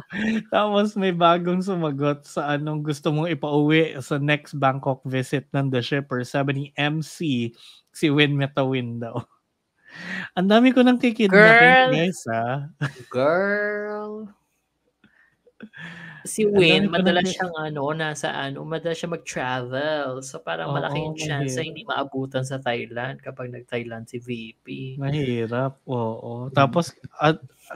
Tapos may bagong sumagot sa anong gusto mong ipauwi sa next Bangkok visit ng The Shipper. Sabi ni MC, si Win Metawin daw. Ang dami ko nang kikidnapin, guys, ha? Girl. Si Win, madalas siyang madalas siya mag-travel. So parang malaki yung chance na hindi maabutan sa Thailand kapag nag-Thailand si VP. Mahirap, oo. Tapos,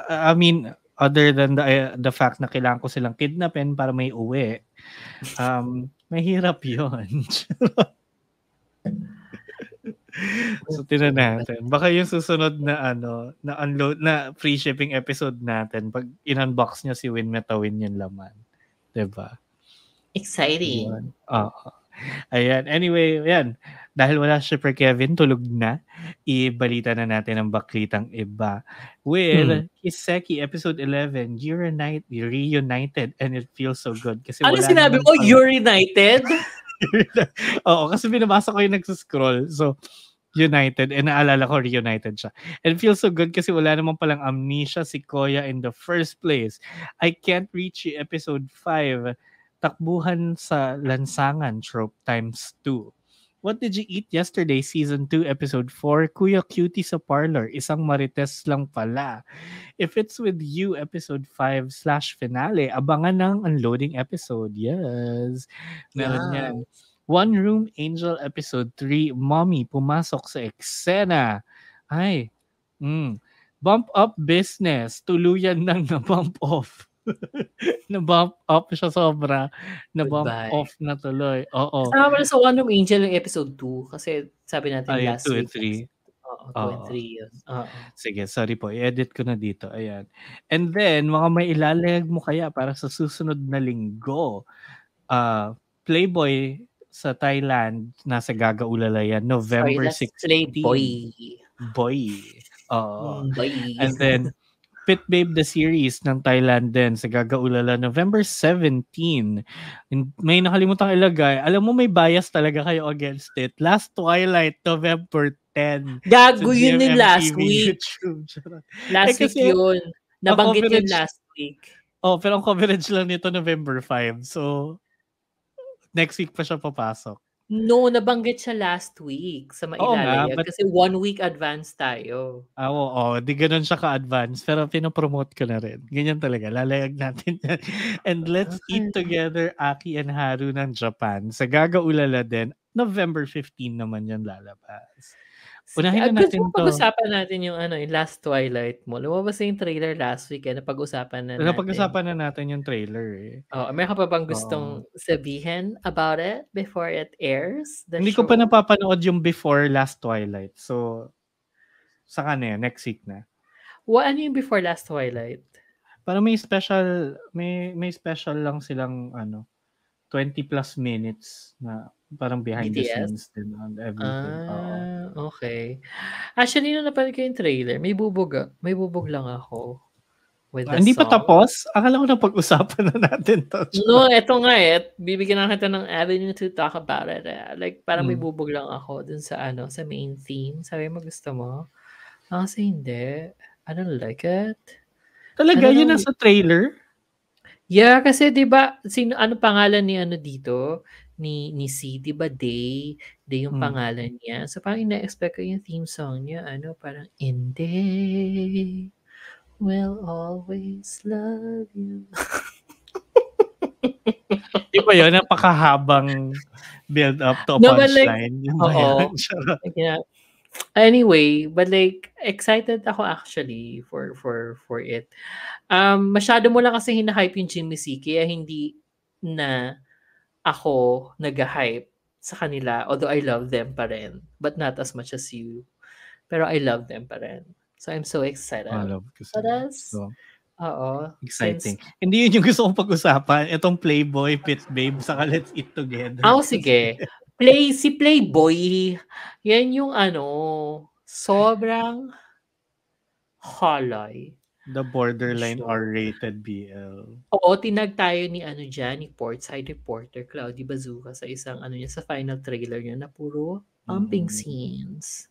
I mean, other than the fact na kailangan ko silang kidnapin para may uwi, mahirap yun. So, tinan natin. Baka yung susunod na unload na free shipping episode natin, pag in-unbox niya si Win Metawin yung laman. Diba? Exciting. Ayan. Anyway, yan. Dahil wala Shipper Kevin, tulog na. Ibalita na natin ang baklitang iba. With Hiseki, episode 11, you're reunited and it feels so good. Kasi ano sinabi mo? You're united? Oo, kasi binabasa ko yung nagsuscroll. So, united. And naalala ko, reunited siya. And it feels so good kasi wala naman palang amnesia si Koya in the first place. I can't reach you episode 5. Takbuhan sa lansangan trope times 2. What did you eat yesterday? Season 2, episode 4. Kuya Cutie sa parlor. Isang marites lang pala. If it's with you, episode 5/finale. Abangan ng unloading episode. Yes. Meron yan. One Room Angel episode 3. Mommy, pumasok sa eksena. Ay. Bump up business. Tuluyan nang na-bump off. Na-bump up siya sobra. Na-bump off na tuloy. Oo. Kasama pala sa One Room Angel yung episode 2. Kasi sabi natin last 2 week. 2 and 3. Oo, 2 and 3 yun. Sige, sorry po. I-edit ko na dito. Ayan. And then, mga may ilalag mo kaya para sa susunod na linggo. Playboy sa Thailand, nasa Gagaulala yan, November 16. Boy. And then, Pit Babe the series ng Thailand din sa Gagaulala, November 17. May nakalimutan ilagay. Alam mo, may bias talaga kayo against it. Last Twilight, November 10. Gago yun yung last week. Last week yun. Nabanggit yun last week. Pero ang coverage lang nito November 5. So, next week pa siya papasok. No, nabanggit siya last week sa mailalayag. Kasi 1 week advance tayo. Oo. Di ganun siya ka-advance. Pero pinopromote ko na rin. Ganyan talaga. Lalayag natin yan. And let's eat together Aki and Haru ng Japan. Sa Gagaulala din. November 15 naman yan lalabas. Unahin na natin to. Pag-usapan natin yung yung last Twilight mo. Lumabas na yung trailer last week. Napag-usapan na natin. Napag-usapan na natin yung trailer. May ka pa bang gustong sabihin about it before it airs? Hindi ko pa napapanood yung before last Twilight. So, saka na yan. Next week na. Ano yung before last Twilight? Parang may special lang silang 20 plus minutes na parang behind BTS? The scenes din on everything. Okay. Actually, nung napanood ko yung trailer, may bubog lang ako with the hindi song. pa tapos? Akala ko na pag-usapan na natin to. No, eto nga bibigyan na kita ng avenue to talk about it. Like, parang may bubog lang ako dun sa sa main theme. Sabi mo, gusto mo? Kasi hindi. I don't like it. Talaga? Yun nasa trailer? Yeah, kasi 'di ba ano pangalan ni dito ni C, 'di ba Day yung pangalan niya. So parang ina-expect ko yung theme song niya parang Hindi will always love you. Di ba yun? Napakahabang build up to a No, but like, punchline. Yun ba yan? oo. Charot. Yeah. Anyway, but like excited ako actually for it. Masyado mo lang kasi hina-hype yung Jimmy C kaya hindi na ako nag-hype sa kanila although I love them pa rin, but not as much as you. Pero I love them pa rin. So I'm so excited Love ko for sila. this. So, Oo, since exciting. Hindi yun yung gusto kong pag-usapan. Itong Playboy, Pit Babe, saka Let's Eat Together. sige. Si Playboy, yan yung sobrang halay. The borderline Show. R-rated BL. Oo, tinag tayo ni dyan, ni Portside Reporter Cloudy Bazooka sa isang niya, sa final trailer niya na puro pumping scenes.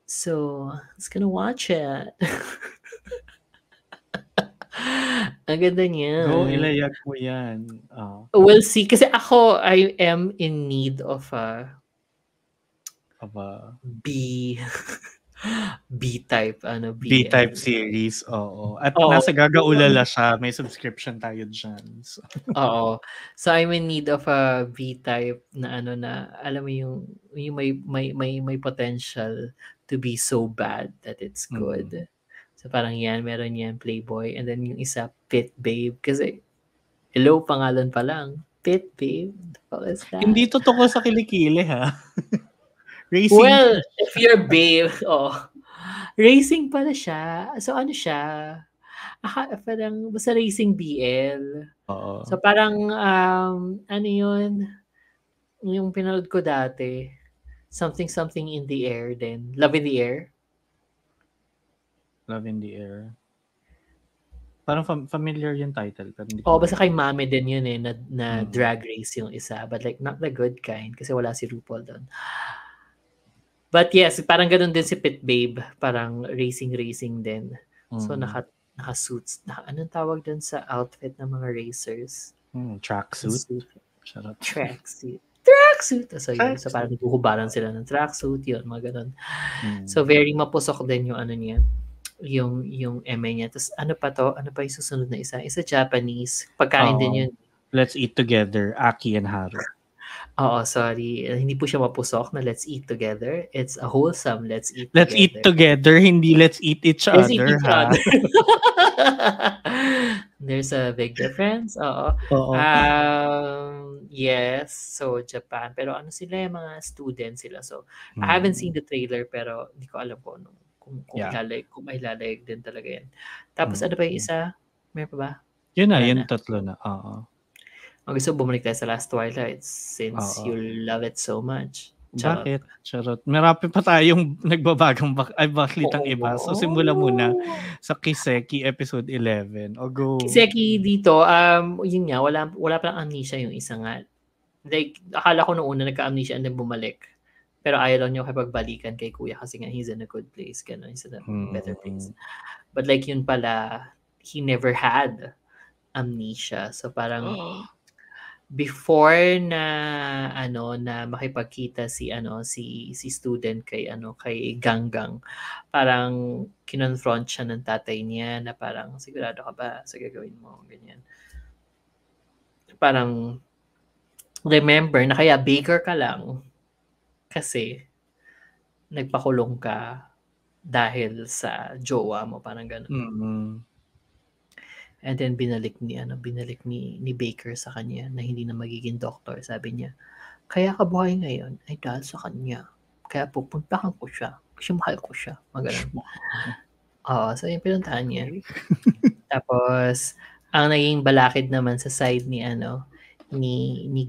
So, let's gonna watch it. Ang ganda niya. Go, ilayag mo yan. We'll see. Kasi ako, I am in need of a B-type, B-type series, oo. At Oo. nasa Gagaulala siya, may subscription tayo dyan. So. Oo. So I'm in need of a B-type na na alam mo yung may potential to be so bad that it's good. So parang meron yan Playboy, and then yung isa Pit Babe kasi hello, pangalan pa lang. Pit Babe. What is that? Hindi totoo sa kilikili ha. Racing. Well, if you're babe, racing pala siya. So siya? Parang basta racing BL. Oo. So parang yun? Yung pinanood ko dati, something in the air din. Love in the Air? Love in the Air. Parang familiar yung title. Pero hindi basta kay Mame din yun na drag race yung isa. But like, not the good kind kasi wala si RuPaul doon. But yes, parang ganun din si Pit Babe. Parang racing din. So naka-suits. Anong tawag dun sa outfit ng mga racers? Tracksuit. Tracksuit. So yun. So parang naghuhubaran sila ng tracksuit. Yun, mga ganun. So very mapusok din yung niya. Yung eme niya. Tapos ano pa yung susunod na isa? Isa Japanese. Pagkain din yun. Let's Eat Together, Aki and Haru. Oo, sorry. Hindi po siya mapusok na Let's Eat Together. It's a wholesome Let's Eat Together. Let's Eat Together, hindi Let's Eat Each Let's Other. Eat each other. There's a big difference. Oo. Yes. So, Japan. Pero sila yung mga students sila. So, I haven't seen the trailer pero hindi ko alam kung ilalayag din talaga yan. Tapos ano pa yung isa? May pa ba? Yun na, yun tatlo na. Oo. Gusto bumalik tayo sa Last Twilight since you love it so much. Charot. Bakit? Charot. Marami pa tayong nagbabagang baklitang iba. So, simula muna sa Kiseki episode 11. O go. Kiseki dito, yun nga, wala pa lang amnesia yung isa nga. Like, akala ko noong una nagka-amnesia and then bumalik. Pero ayaw lang niya kapagbalikan kay kuya kasi nga he's in a good place. Ganun, he's in a better place. But like yun pala, he never had amnesia. So parang before na na makipagkita si student kay Ganggang, parang kinonfront siya ng tatay niya na parang sigurado ka ba sa gagawin mo, ganyan. Parang remember na kaya baker ka lang kasi nagpakulong ka dahil sa jowa mo, parang gano'n. And then binalik ni Baker sa kanya na hindi na magiging doctor. Sabi niya, kaya ka buhay ngayon ay dahil sa kanya. Kaya pupuntahan ko siya kasi mahal ko siya. Maganon. So yung pinuntahan niya. Tapos, ang naging balakid naman sa side ni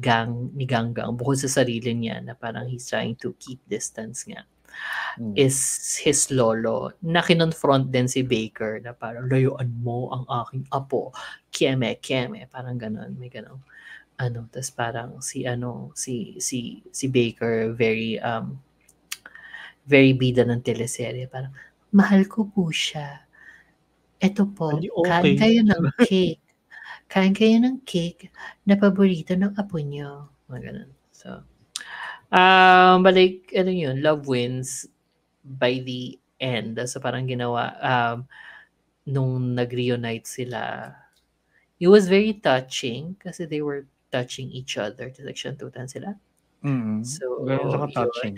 Ganggang, bukod sa sarili niya na parang he's trying to keep distance nga, is his lolo na kinonfront din si Baker na parang layuan mo ang aking apo, keme, parang ganon, may ganon. Tas parang si Baker very bida ng teleserye, parang mahal ko po siya. Eto po, kain kayo ng cake na paborito ng apo niyo. Mga ganun. So, balik, yun, love wins by the end. So, parang ginawa, nung nag-reunite sila, it was very touching kasi they were touching each other. Tapos, nagsantutan sila. Ganun siya So, yun. ka-touching.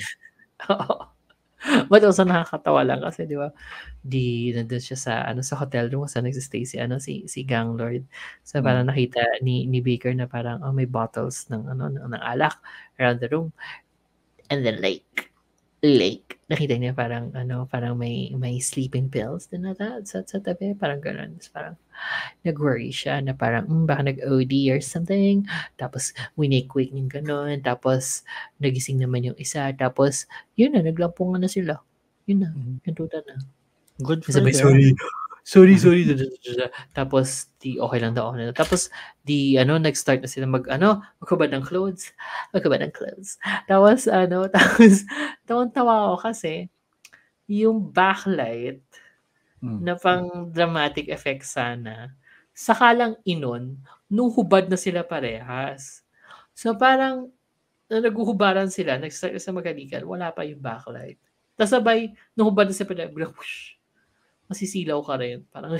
But also nakakatawa lang kasi 'di ba, nandun siya sa hotel room kung saan nagse-stay si Gang Lord. So parang nakita ni Baker na parang, may bottles ng alak around the room. And then nakita niya parang may sleeping pills din ata sa tabi, parang gano'n. Tapos parang nag-worry siya na parang, baka nag-OD or something. Tapos winikwik yung gano'n. Tapos nagising naman yung isa. Tapos yun na, naglampungan na sila. Yun na, pindutan na. Good for Sabay, them. sorry. Tapos okay lang daw. Tapos nag-start na sila magkubad ng clothes. Tapos tawang-tawa ako kasi yung backlight na pang dramatic effect sana, saka lang nung hubad na sila parehas. So parang naghuhubaran sila, nag-start na sila maghalikan, wala pa yung backlight. Tapos sabay, nung hubad na sila parehas, biglang whoosh, masisilaw ka rin. Parang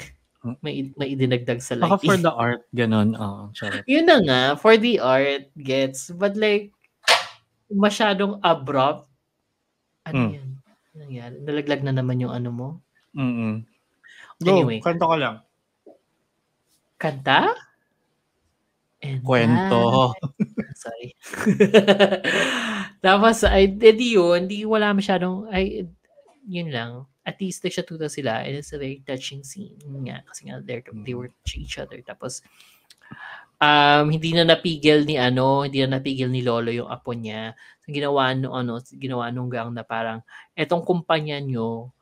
may idinagdag sa Baka for lighting. the art, ganun. Charot. Yun na nga, for the art, gets. But like, masyadong abrupt. Ano yan? Nangyari? Nalaglag na naman yung ano mo? Go, Anyway. kanta ka lang. Kanta? And Kwento. Sorry. Tapos, wala masyadong, yun lang. At least nagsyatuta sila and it's a very touching scene nga kasi nga they were touching each other. Tapos hindi na napigil ni Lolo yung apo niya. So, ginawa nung Gang na parang etong kumpanya nyo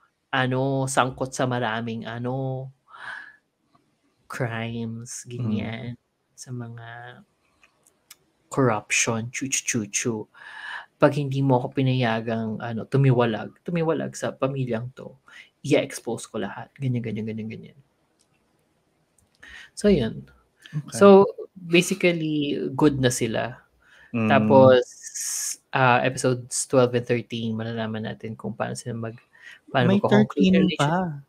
sangkot sa maraming crimes, ganyan, sa mga corruption, chu. Pag hindi mo ako pinayagang tumiwalag sa pamilyang to, i-expose ko lahat. Ganyan. So, yun. Okay. So, basically, good na sila. Tapos, episodes 12 and 13, malalaman natin kung paano may 13 pa.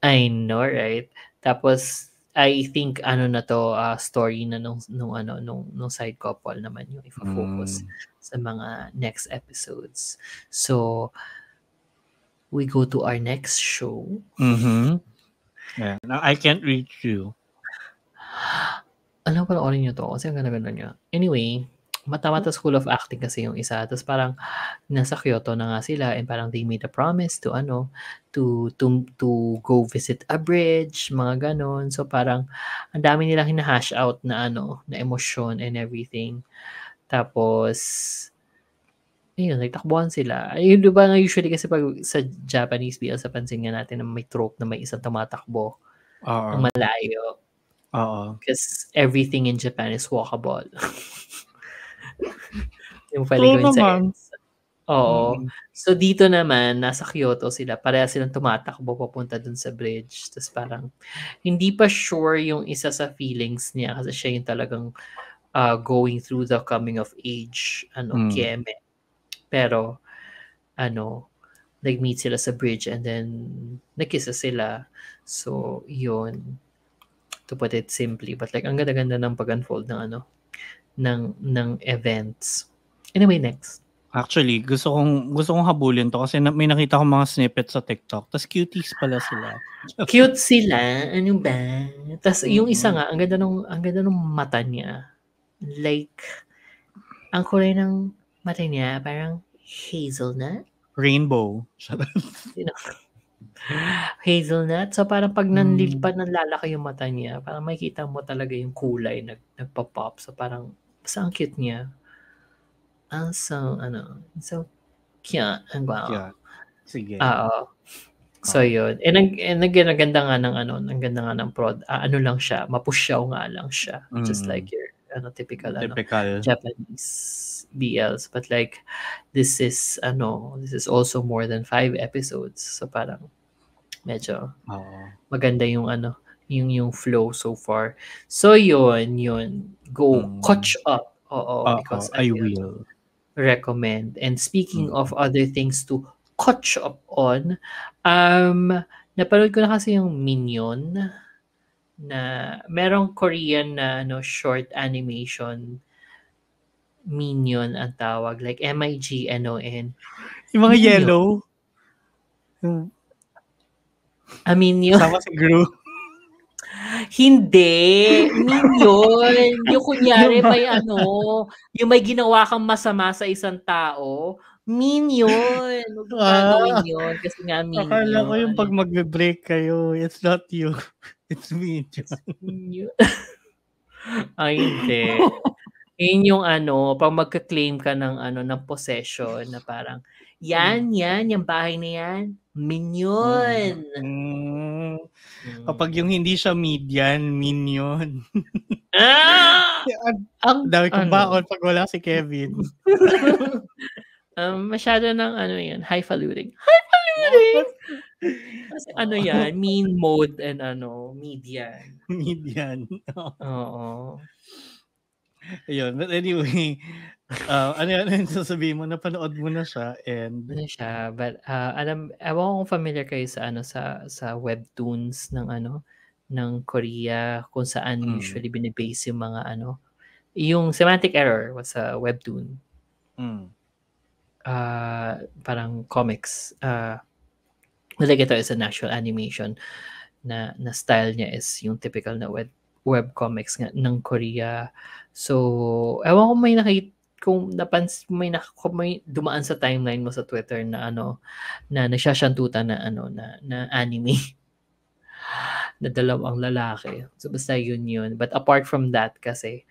I know, right? Tapos, I think na to story na nung side couple naman yung i-focus sa mga next episodes. So we go to our next show. Yeah. Now I Can't Reach You. Alam ko na orin nyo to kasi ang ganda-ganda niya. Anyway, Mata-Mata School of Acting kasi yung isa. Tapos parang nasa Kyoto na nga sila and parang they made a promise to go visit a bridge, mga ganon. So parang ang dami nilang hina-hash out na na emosyon and everything. Tapos ayun, nagtakbuhan sila. Ayun, diba nga usually kasi pag sa Japanese BL, sa pansin nga natin na may trope na may isang tumatakbo ng malayo. Because everything in Japan is walkable. Yung paligoy sa EDSA. Oo. So, dito naman, nasa Kyoto sila. Pareha silang tumatakbo papunta dun sa bridge. Tapos parang, hindi pa sure yung isa sa feelings niya kasi siya yung talagang going through the coming of age, Kieme. Pero, nag-meet sila sa bridge and then, nagkisa sila. So, yun. To put it simply. But like, ang ganda-ganda ng pag-unfold ng events. Anyway, next. Actually, gusto kong habulin to kasi may nakita akong mga snippets sa TikTok. Tapos cuties pala sila. Cute sila. Ano ba? Tapos yung isa nga, ang ganda nung mata niya. Like, ang kulay ng mata niya, parang hazelnut. Rainbow. Hazelnut. So parang pag nanlalaki yung mata niya, parang makikita mo talaga yung kulay nagpa-pop. So parang, basta ang cute niya. So cute. Ang wow. Yeah. Sige. So yun. And ang ganda nga ng prod. Lang siya, mapusyaw nga lang siya. Just like your typical Japanese BLs. But like this is also more than 5 episodes. So parang medyo maganda yung yung flow so far. So yun. Go catch up. Because I will recommend. And speaking of other things to catch up on, napanood ko na kasi yung Minion na merong Korean na short animation Minion ang tawag. Like, M-I-G-N-O-N. Yung mga Minion. yellow. Minion. Kasama si Gru. Hindi. Minion. Yung kunyari may yung may ginawa kang masama sa isang tao. Minion. Huwag mo gagawin yun. Kasi nga Akala ko yung minion. pag magbe-break kayo, it's not you. It's Minion. Minion. Ay, hindi. Yun yung pag magka-claim ka ng ng possession na parang, yan, yung bahay na yan, Minion. Kapag yung hindi siya median, Minion. Ang dami kong baon pag wala si Kevin. Masyado ng yan, highfalutin. Highfalutin! Kasi yan, mean mode and median. Median. Oo. Ayun, but anyway, ano yung sasabihin mo, napanood mo na siya and ano siya, but ewan ko kung familiar kayo sa sa webtoons ng Korea kung saan usually binibase yung mga yung Semantic Error was a webtoon. Parang comics. Like ito is a national animation na style niya is yung typical na web comics ng Korea. So, ewan ko may nakita kung may dumaan sa timeline mo sa Twitter na na nagsasyantutan na anime na dalawang lalaki. So basta yun. But apart from that kasi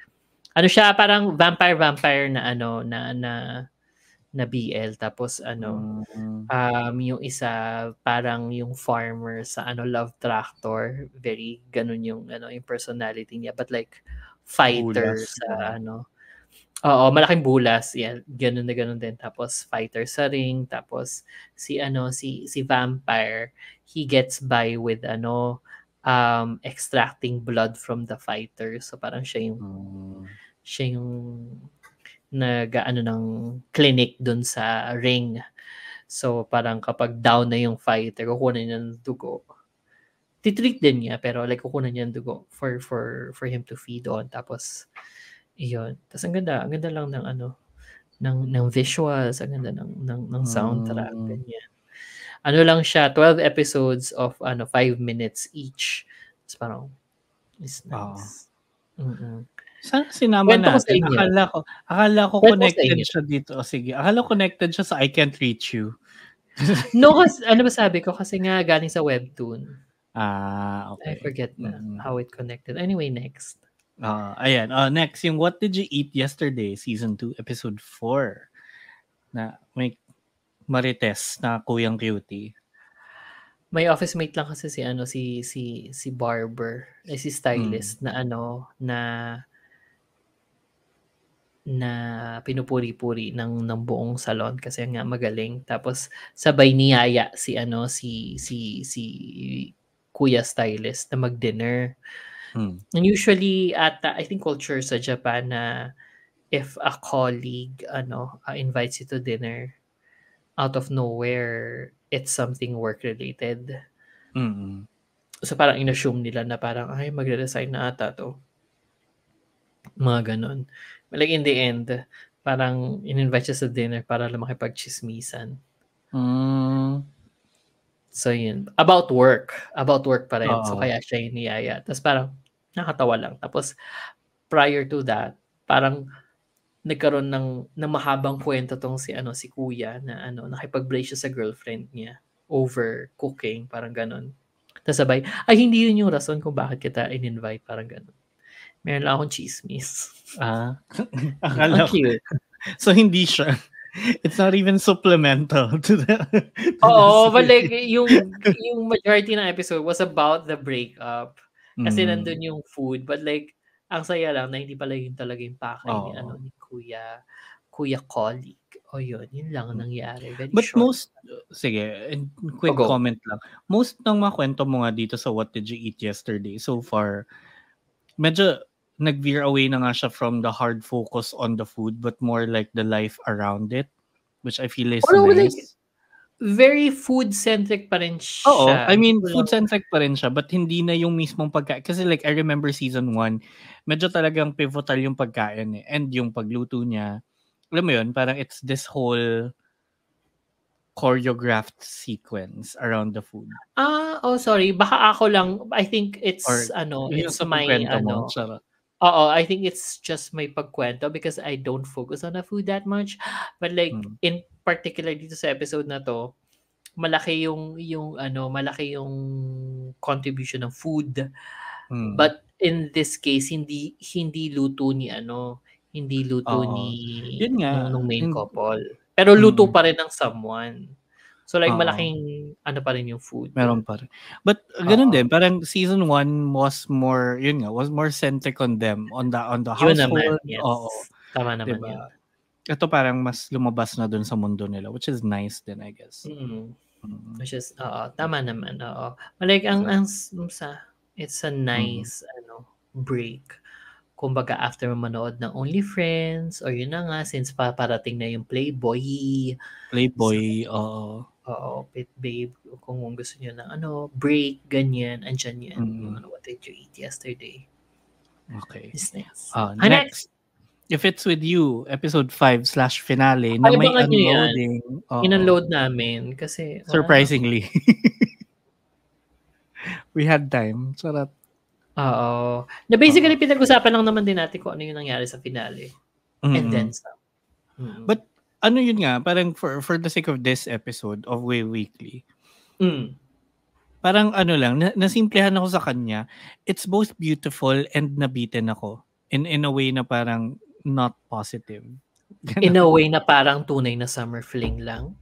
siya parang vampire na na BL tapos yung isa parang yung farmer sa Love Tractor, very ganun yung yung personality niya, but like fighter bulas, sa oo, malaking bulas, yan, ganun na ganun din, tapos fighter sa ring, tapos si si vampire, he gets by with extracting blood from the fighter, so parang siya yung ng clinic dun sa ring. So parang kapag down na yung fighter, kukunan niya ng dugo. Titreat din niya pero like kukunan niya ng dugo for him to feed on. Tapos iyon. Tapos ang ganda lang ng ng visuals, ang ganda ng soundtrack ganyan. Lang siya, 12 episodes of 5 minutes each. It's parang it's nice. Sana sinama natin. Akala ko connected siya dito. O sige, akala ko connected siya sa I Can't Reach You. No, kasi ba sabi ko? Kasi nga galing sa webtoon. Okay. I forget na how it connected. Anyway, next. Ayan. Next, yung What Did You Eat Yesterday, Season 2, Episode 4. Na may Marites na Kuyang Cutie. May office mate lang kasi si barber, si stylist na na pinupuri-puri ng buong salon kasi nga magaling. Tapos sabay niyaya si Kuya Stylist na mag-dinner. And usually I think culture sa Japan na if a colleague invites you to dinner out of nowhere, it's something work related. So parang inassume nila na parang ay magre-resign na ata to. Mga ganon. Like in the end, parang in-invite siya sa dinner para lang makipag-chismisan. So yun. About work pa rin. So kaya siya yung niyaya. Tapos parang nakatawa lang. Tapos prior to that, parang nagkaroon ng mahabang kwento tong si kuya na nakipag-break siya sa girlfriend niya over cooking, parang ganon. Tapos sabay, ay hindi yun yung rason kung bakit kita in-invite, parang ganon. Meron lang akong chismis. Akala ko. So hindi siya. It's not even supplemental to the Oo, but like yung majority ng episode was about the breakup. Kasi nandun yung food, but like ang saya lang na hindi pala yun talaga yung pakay ni Kuya colleague. Yun lang ang nangyari. Very but short. Quick comment lang. Most ng mga kwento mo nga dito sa What Did You Eat Yesterday so far, medyo nag-veer away na nga siya from the hard focus on the food but more like the life around it, which I feel is nice. very food-centric pa rin Oo, siya. I Hindi mean, ko lang food-centric pa rin siya but hindi na yung mismong pagkain. Kasi like, I remember season 1, medyo talagang pivotal yung pagkain and yung pagluto niya. Alam mo yun, parang it's this whole choreographed sequence around the food. sorry. Baka ako lang, I think Or yung it's sa my pagkwento mo, charot. Oo, I think it's just my pagkwento because I don't focus on the food that much. But like, Mm. in particular dito sa episode na 'to, malaki malaki yung contribution ng food. Mm. But in this case, hindi luto ni hindi luto Oo. ni Yun nga. nung main couple. Pero luto Mm. pa rin ng someone. So like Oo. malaking pa rin yung food. Meron pa rin. But ganun din, Oo. parang season 1 was more, yun nga, was more centric on them, on the Yun naman, household. Oo. yes. Tama naman Diba? yun. Ito parang mas lumabas na dun sa mundo nila, which is nice din, I guess. Mm. Which is, tama naman, oo. Like, it's a nice, break. Kumbaga, after manood ng OnlyFriends, or yun na nga, since parating na yung Playboy. Playboy, oo. Oo, Pit Babe, kung gusto niyo ng break, ganyan, andyan yan. Yung what did you eat yesterday? Okay. It's nice. Next. If It's With You, episode 5/finale na Ay, may abangan nyo yan. unloading. In-unload namin kasi surprisingly. We had time. Sarap. Oo. Na basically, pinag-usapan lang naman din natin kung ano yung nangyari sa finale. And then some. But ano yun nga, parang for the sake of this episode of Way Weekly, parang ano lang, nasimplehan ako sa kanya. It's both beautiful and nabitin ako. In a way na parang not positive. Ganun. In a way na parang tunay na summer fling lang?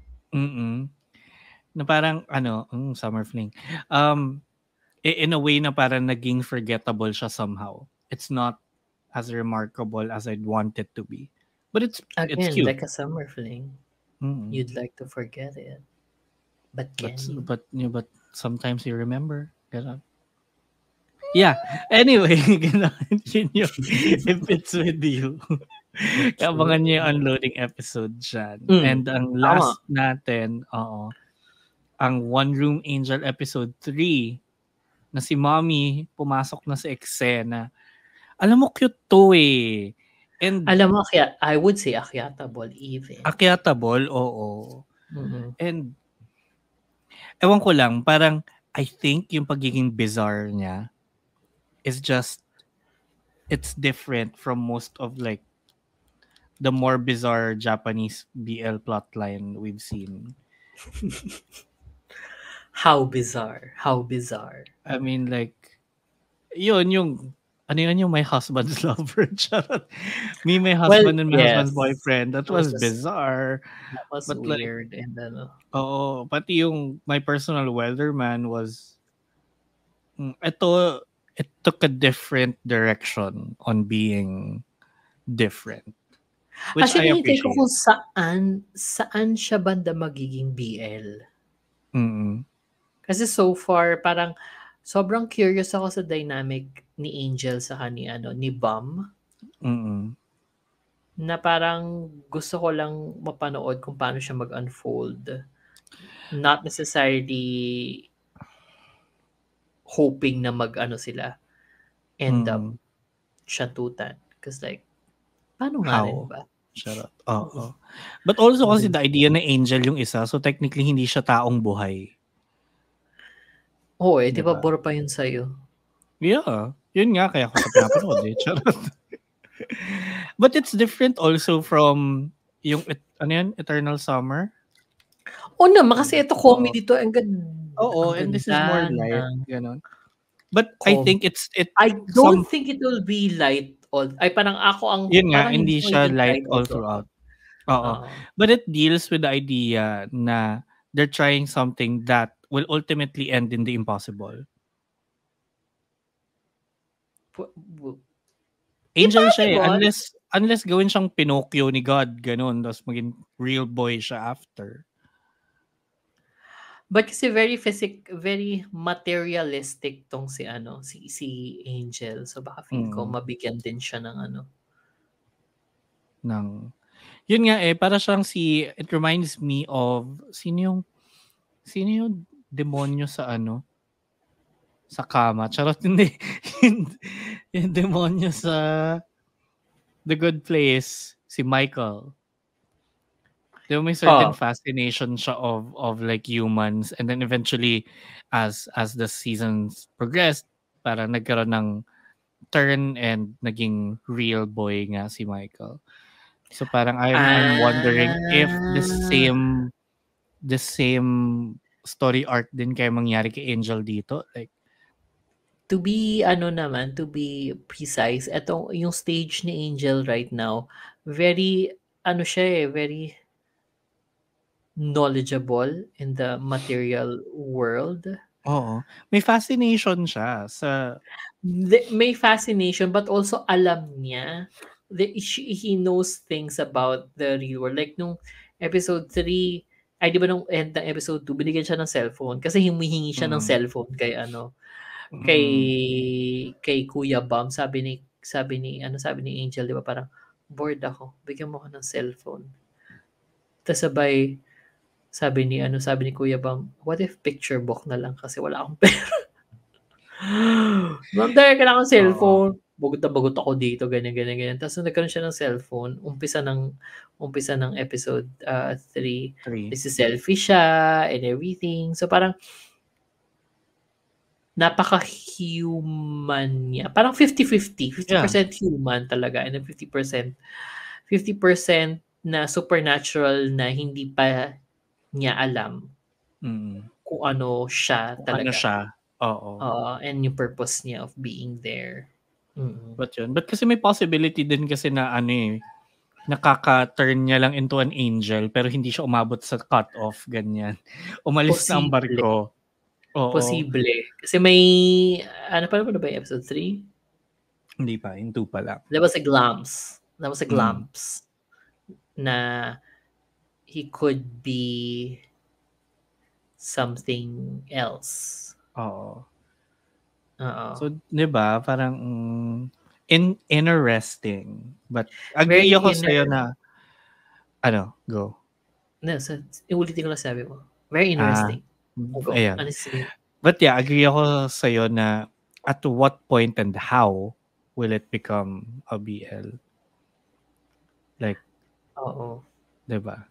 Na parang, summer fling. In a way na parang naging forgettable siya somehow. It's not as remarkable as I'd want it to be. But it's cute. Like a summer fling. You'd like to forget it. But can you? But sometimes you remember. Ganun. Yeah. Anyway, yun yung If It's With You. Abangan niyo yung unloading episode dyan. And ang last natin, ang One Room Angel episode 3, na si Mommy pumasok na sa eksena. Alam mo, cute to eh. And alam mo, I would say akyatable even. Akyatable, oo. And ewan ko lang, parang I think yung pagiging bizarre niya is just, it's different from most of like the more bizarre Japanese BL plotline we've seen. How bizarre? How bizarre? I mean, like, yun yung my husband's lover. Me, my husband, and my husband's boyfriend. That was bizarre. That was weird. Like, and pati yung my personal weatherman was, it took a different direction on being different. Which I appreciate. Ko kung saan siya banda magiging BL. Kasi so far, parang sobrang curious ako sa dynamic ni Angel sa ni Bum. Na parang gusto ko lang mapanood kung paano siya mag-unfold. Not necessarily hoping na sila end up syatutan. Because like, paano nga rin ba? Charot. Oo. But also kasi the idea na Angel yung isa, so technically hindi siya taong buhay. Oo di ba bore pa yun sa'yo? Yeah. Yun nga, kaya ako sa pinapanood eh. Charot. But it's different also from yung, Eternal Summer? Naman, kasi ito comedy to. Ang and this is more light. Ganon. But I think I don't think it will be light parang ako ang yun nga, hindi siya light all throughout. But it deals with the idea na they're trying something that will ultimately end in the impossible. Angel siya eh. Unless gawin siyang Pinocchio ni God, ganun, tapos maging real boy siya after. But kasi very materialistic tong si Angel. So baka feel ko mabigyan din siya ng yun nga eh, para siyang it reminds me of, sino yung Sino yung demonyo sa sa kama? Charot, hindi. Yung demonyo sa The Good Place, si Michael. Di ba may certain fascination siya of like humans, and then eventually as the seasons progressed, parang nagkaroon ng turn and naging real boy nga si Michael. So parang I'm wondering if the same story arc din kaya mangyari kay Angel dito, like To be precise, etong yung stage ni Angel right now, very very knowledgeable in the material world. oo, may fascination siya sa May fascination, but also alam niya he knows things about the real world. Like nung episode 3, ay di ba nung end ng episode 2, binigyan siya ng cellphone kasi humihingi siya ng cellphone kay kay Kuya Bam. Sabi ni Angel, di ba, parang bored ako, bigyan mo ko ng cellphone. Tapos sabi ni Kuya Bam, what if picture book na lang kasi wala akong pera. Ma'am, kailangan ko cellphone. Bagot na bagot ako dito, ganyan. Tapos nagkaroon siya ng cellphone, umpisa ng episode 3. Nagsiselfie siya and everything. So parang napaka-human niya. Parang 50-50. 50% human talaga and then 50% na supernatural na hindi pa niya alam kung ano siya talaga. Ano siya. Oo. And yung purpose niya of being there. But kasi may possibility din kasi na nakaka-turn niya lang into an angel pero hindi siya umabot sa cut-off, ganyan. Umalis na ang barko. Oo. Posible. Kasi may, pa na ba yung episode 3? Hindi pa, yung 2 pa lang. That was a glimpse na he could be something else. Oo. So, di ba, parang interesting. But agree ako sa'yo na go. No, so, iulitin ko lang sabi mo. Very interesting. Ayan. But yeah, agree ako sa'yo na at what point and how will it become a BL? Like, oo. Diba?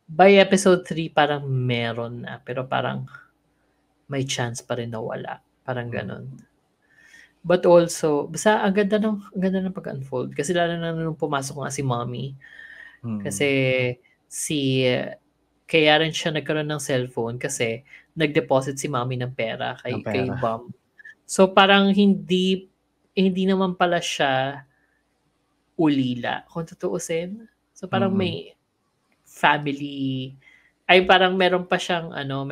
By episode 3, parang meron na. Pero parang may chance pa rin na wala. Parang ganun. But also, basta ang ganda ng pag-unfold. Kasi lalo na nung pumasok nga si Mommy. Kasi kaya rin siya nagkaroon ng cellphone kasi nag-deposit si Mommy ng pera kay Bam. So parang hindi naman pala siya ulila kung tutuusin. So parang may family, ay parang meron pa siyang anong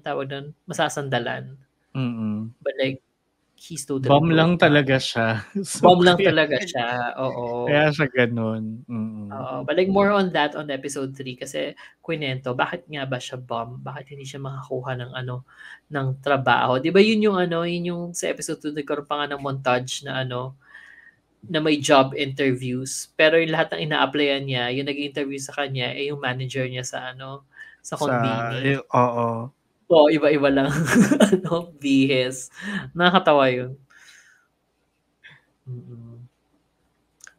tawag doon, masasandalan. But like, he's totally Bam lang talaga siya. So, Bam lang talaga siya, oo. Kaya siya ganun. Oo, but like more on that on episode 3 kasi kwento, bakit nga ba siya bum? Bakit hindi siya makakuha ng trabaho? 'Di ba yun yung sa episode 2 nagkaroon pa nga ng montage na na may job interviews, pero yung lahat ng ina-applyan niya, yung nag-interview sa kanya yung manager niya sa sa conveni. Oo. Oo, iba-iba lang bihis. Nakakatawa yun.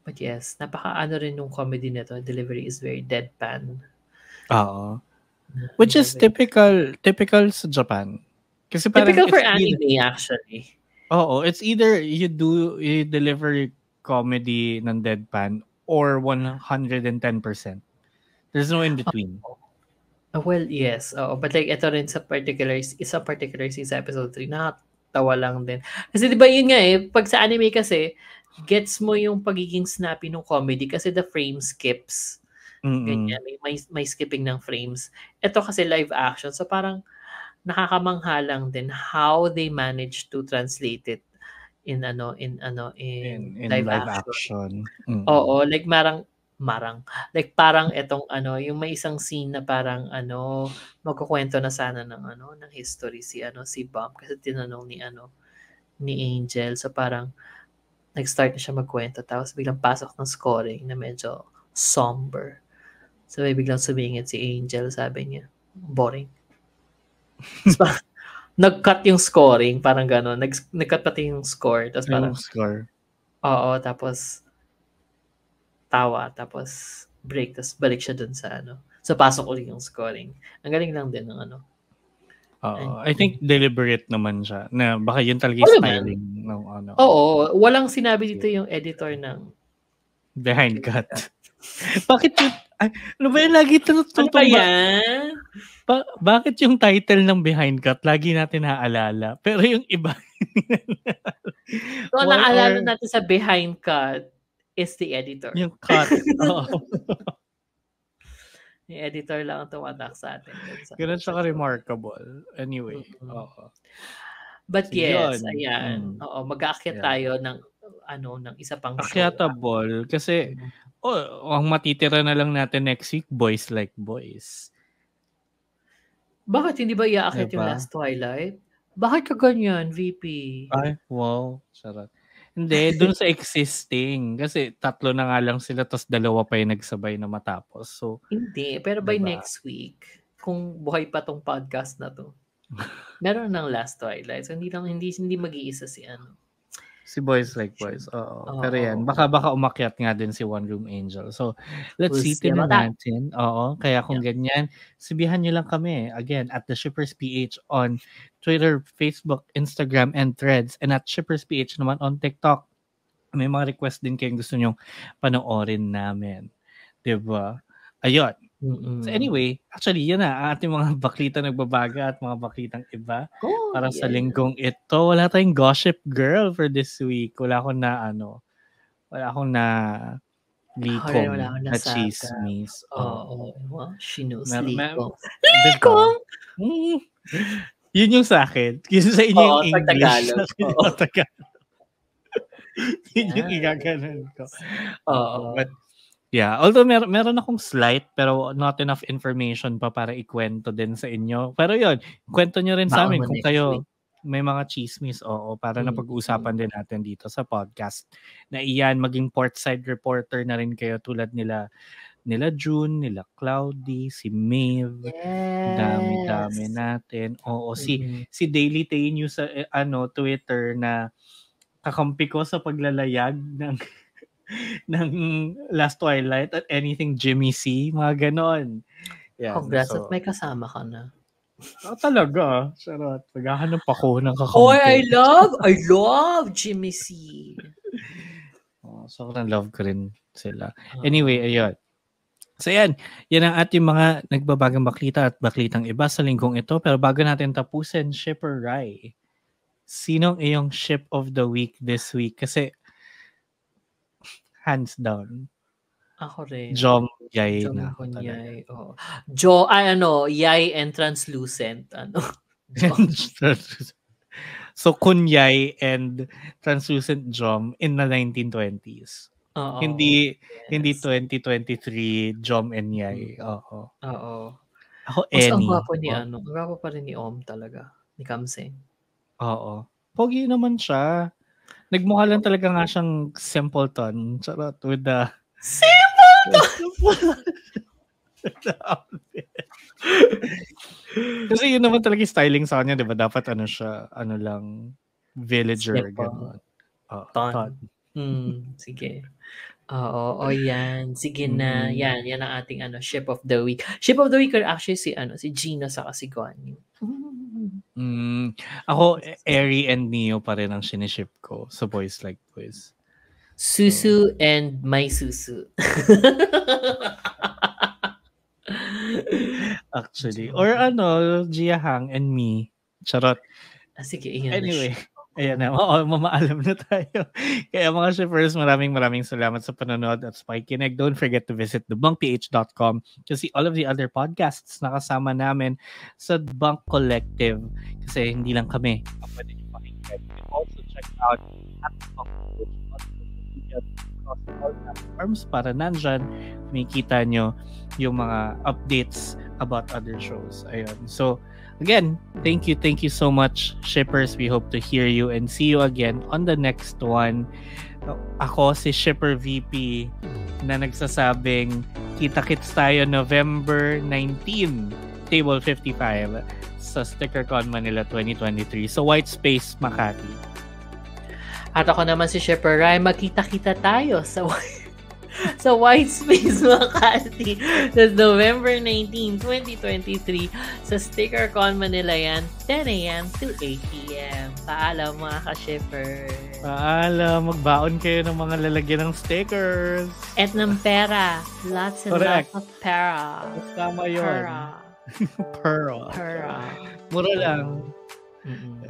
But yes, napaka rin nung comedy nito. Delivery is very deadpan. Oo. Which is typical sa Japan. Kasi parang typical for anime actually. Oo, it's either you deliver comedy ng deadpan or 110%. There's no in between. Well, yes. But like ito rin sa particular sa episode 3, nakatawa lang din. Kasi 'di ba yun nga pag sa anime kasi gets mo yung pagiging snappy ng comedy kasi the frame skips. Ganyan, may skipping ng frames. Ito kasi live action, so parang nakakamangha lang din how they manage to translate it in live action. Oo, like parang etong yung may isang scene na parang magkukwento na sana ng history si Bam kasi tinanong ni Angel, so parang nag-start na siya magkwento tapos biglang pasok ng scoring na medyo somber. So may biglang sumingit si Angel, sabi niya, boring. Nag-cut yung scoring, parang gano'n. Nag-cut pati yung score. Tapos parang, Yung score. oo, tapos tawa, tapos break, tapos balik siya dun sa pasok ulit yung scoring. Ang galing lang din ng I think deliberate naman siya na baka yun talaga yung styling ng Oo, walang sinabi dito yung editor ng behind cut. Bakit yun? Ano ba yun? Lagi ano ba yan? Bakit yung title ng behind cut lagi natin naaalala? Pero yung iba So, naalala natin sa behind cut is the editor. Yung cut. Yung editor lang ang tumatak sa atin. Ganun siya ka-remarkable. Anyway. But yes, ayan. Oo, mag-aakyat tayo ng isa pang show. Akyatable. Kasi, ang matitira na lang natin next week, Boys Like Boys. Bakit hindi ba iaakyat yung Last Twilight? Bakit ka ganyan, VP? Ay, wow. Sarap. Hindi, dun sa existing. Kasi 3 na nga lang sila, tapos 2 pa yung nagsabay na matapos. So, hindi, pero by next week, kung buhay pa tong podcast na to, meron ng Last Twilight. So, hindi mag-iisa si Boys Like Boys. Oo. Pero yan, baka umakyat nga din si One Room Angel. So, let's see natin. Oo. Kaya kung ganyan, sabihan nyo lang kami. Again, at The Shippers PH on Twitter, Facebook, Instagram, and Threads. And at Shippers PH naman on TikTok. May mga request din kayong gusto nyong panoorin namin. Diba? Ayun. So anyway, actually, yun na. Ang ating mga baklita nagbabaga at mga baklitang iba. Para sa linggong ito. Wala tayong gossip girl for this week. Wala akong na likom na chismis. Oo. She knows likom. Likom! Yun yung sa akin. Yun sa inyo yung English. Tagalog. Yun yung igaganon ko. But yeah, although meron akong slight pero not enough information pa para ikwento din sa inyo. Pero yun, kwento nyo rin sa amin kung kayo may mga chismis, para na pag-uusapan din natin dito sa podcast. Na iyan, maging portside reporter na rin kayo tulad nila June, nila Cloudy, si Maeve. Yes. Dami natin. Si Daily Tay News sa Twitter na kakampi ko sa paglalayag ng Last Twilight at anything Jimmy C, mga ganon. Congrats at may kasama ka na. Talaga. Sarot. Maghahanap ako ng kakampi. I love Jimmy C. Sobrang love ko rin sila. Anyway, ayun. So yan ang ating mga nagbabagang baklita at baklitang iba sa linggong ito. Pero bago natin tapusin, Shipper Rai, sinong iyong ship of the week this week? Kasi hands down. Ako rin. Jom Yay na. Yay. Yay and translucent. So, Kunyay and translucent Jom in the 1920s. Hindi 2023 Jom and Yay. Oo. Ako Ang gwapo ni ang gwapo pa rin ni Om talaga. Ni Kamseng. Oo. Pogi naman siya. Nagmukha lang talaga nga siyang simpleton. Charot. With the... Simpleton! Kasi yun naman talaga styling sa kanya, di ba? Dapat siya, villager. Ton. Sige. Oo, yan. Sige na. Yan ang ating ship of the week. Ship of the week are actually si Gina saka si Guan. Ako, Eri and Neo pa rin ang siniship ko sa Boys Like Boys. Susu and my Susu. Actually. Or Jia Hang and me. Charot. Sige, anyway. Ayan na. Mamaalam na tayo. Kaya mga shippers, maraming salamat sa panonood at sa pakikinig. Don't forget to visit thebunkph.com to see all of the other podcasts na kasama namin sa Bunk Collective. Kasi hindi lang kami ang pwede nyo pakinggan. You can also check out at the Bunk across all platforms para nandyan makikita nyo yung mga updates about other shows. Ayun. So, again, thank you so much, shippers. We hope to hear you and see you again on the next one. Ako si Shipper VP na nagsasabing kita-kits tayo November 19, Table 55 sa StickerCon Manila 2023 sa White Space Makati. At ako naman si Shipper Rai, magkita-kita tayo sa White Space Makati sa November 19, 2023 sa StickerCon Manila yan, 10 a.m. to 8 p.m. Paalam mga ka-shipper. Paalam, magbaon kayo ng mga lalagyan ng stickers. At ng pera. Lots and Correct. lots of pera. Tama yun. Pera. Pera. Mura lang. Mm-mm.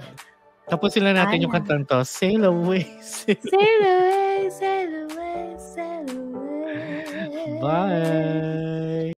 Tapusin lang natin yung kantang to. Sail away, sail Sail away, sail away, sail away. Bye!